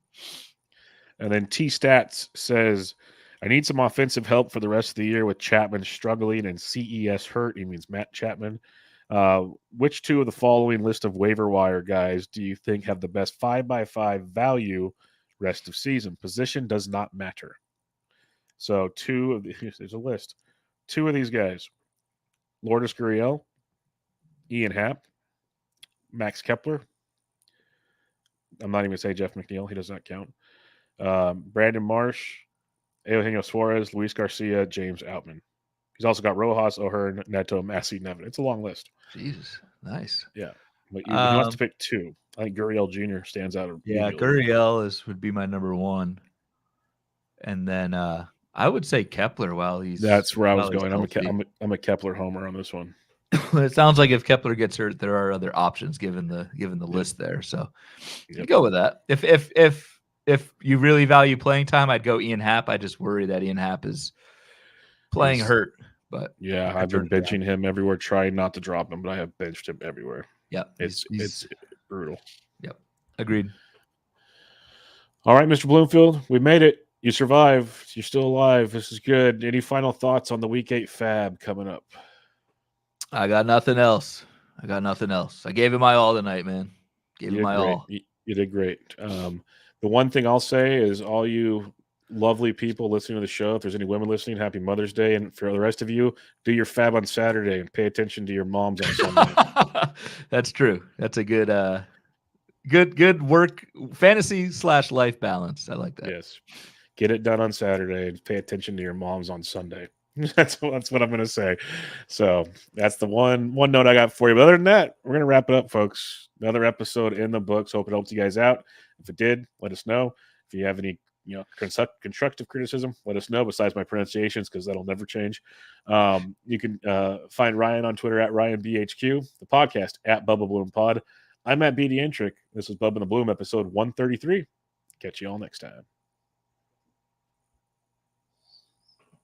And then T Stats says, I need some offensive help for the rest of the year with Chapman struggling and CES hurt. He means Matt Chapman. Which two of the following list of waiver wire guys do you think have the best 5x5 value rest of season? Position does not matter. So there's a list. 2 of these guys, Lourdes Gurriel, Ian Happ, Max Kepler. I'm not even going to say Jeff McNeil. He does not count. Brandon Marsh, Eugenio Suarez, Luis Garcia, James Outman. He's also got Rojas, O'Hearn, Neto, Massey, Nevin. It's a long list. Jesus, nice. Yeah, but he wants to pick 2. I think Gurriel Jr. stands out. Yeah, Gurriel would be my number 1, and then I would say Kepler. That's where I was going. I'm a Kepler homer on this one. It sounds like if Kepler gets hurt, there are other options given the list there. So you go with that. If you really value playing time, I'd go Ian Happ. I just worry that Ian Happ is playing hurt. But yeah, I've been benching him everywhere, trying not to drop him, but I have benched him everywhere. Yep, it's brutal. Yep, agreed. All right, Mr. Bloomfield, we made it. You survived. You're still alive. This is good. Any final thoughts on the Week 8 FAAB coming up? I got nothing else. I gave it my all tonight, man. Gave it my all. You did great. The one thing I'll say is all you lovely people listening to the show, if there's any women listening, happy Mother's Day. And for the rest of you, do your FAAB on Saturday and pay attention to your moms on Sunday. That's true. That's a good work fantasy/life balance. I like that. Yes. Get it done on Saturday and pay attention to your moms on Sunday. That's what I'm going to say. So that's the one note I got for you. But other than that, we're going to wrap it up, folks. Another episode in the books. Hope it helped you guys out. If it did, let us know. If you have any constructive criticism, let us know, besides my pronunciations, because that'll never change. You can find Ryan on Twitter at RyanBHQ, the podcast at Bubba Bloom Pod. I'm at BD Entrick. This was Bubba and the Bloom, episode 133. Catch you all next time.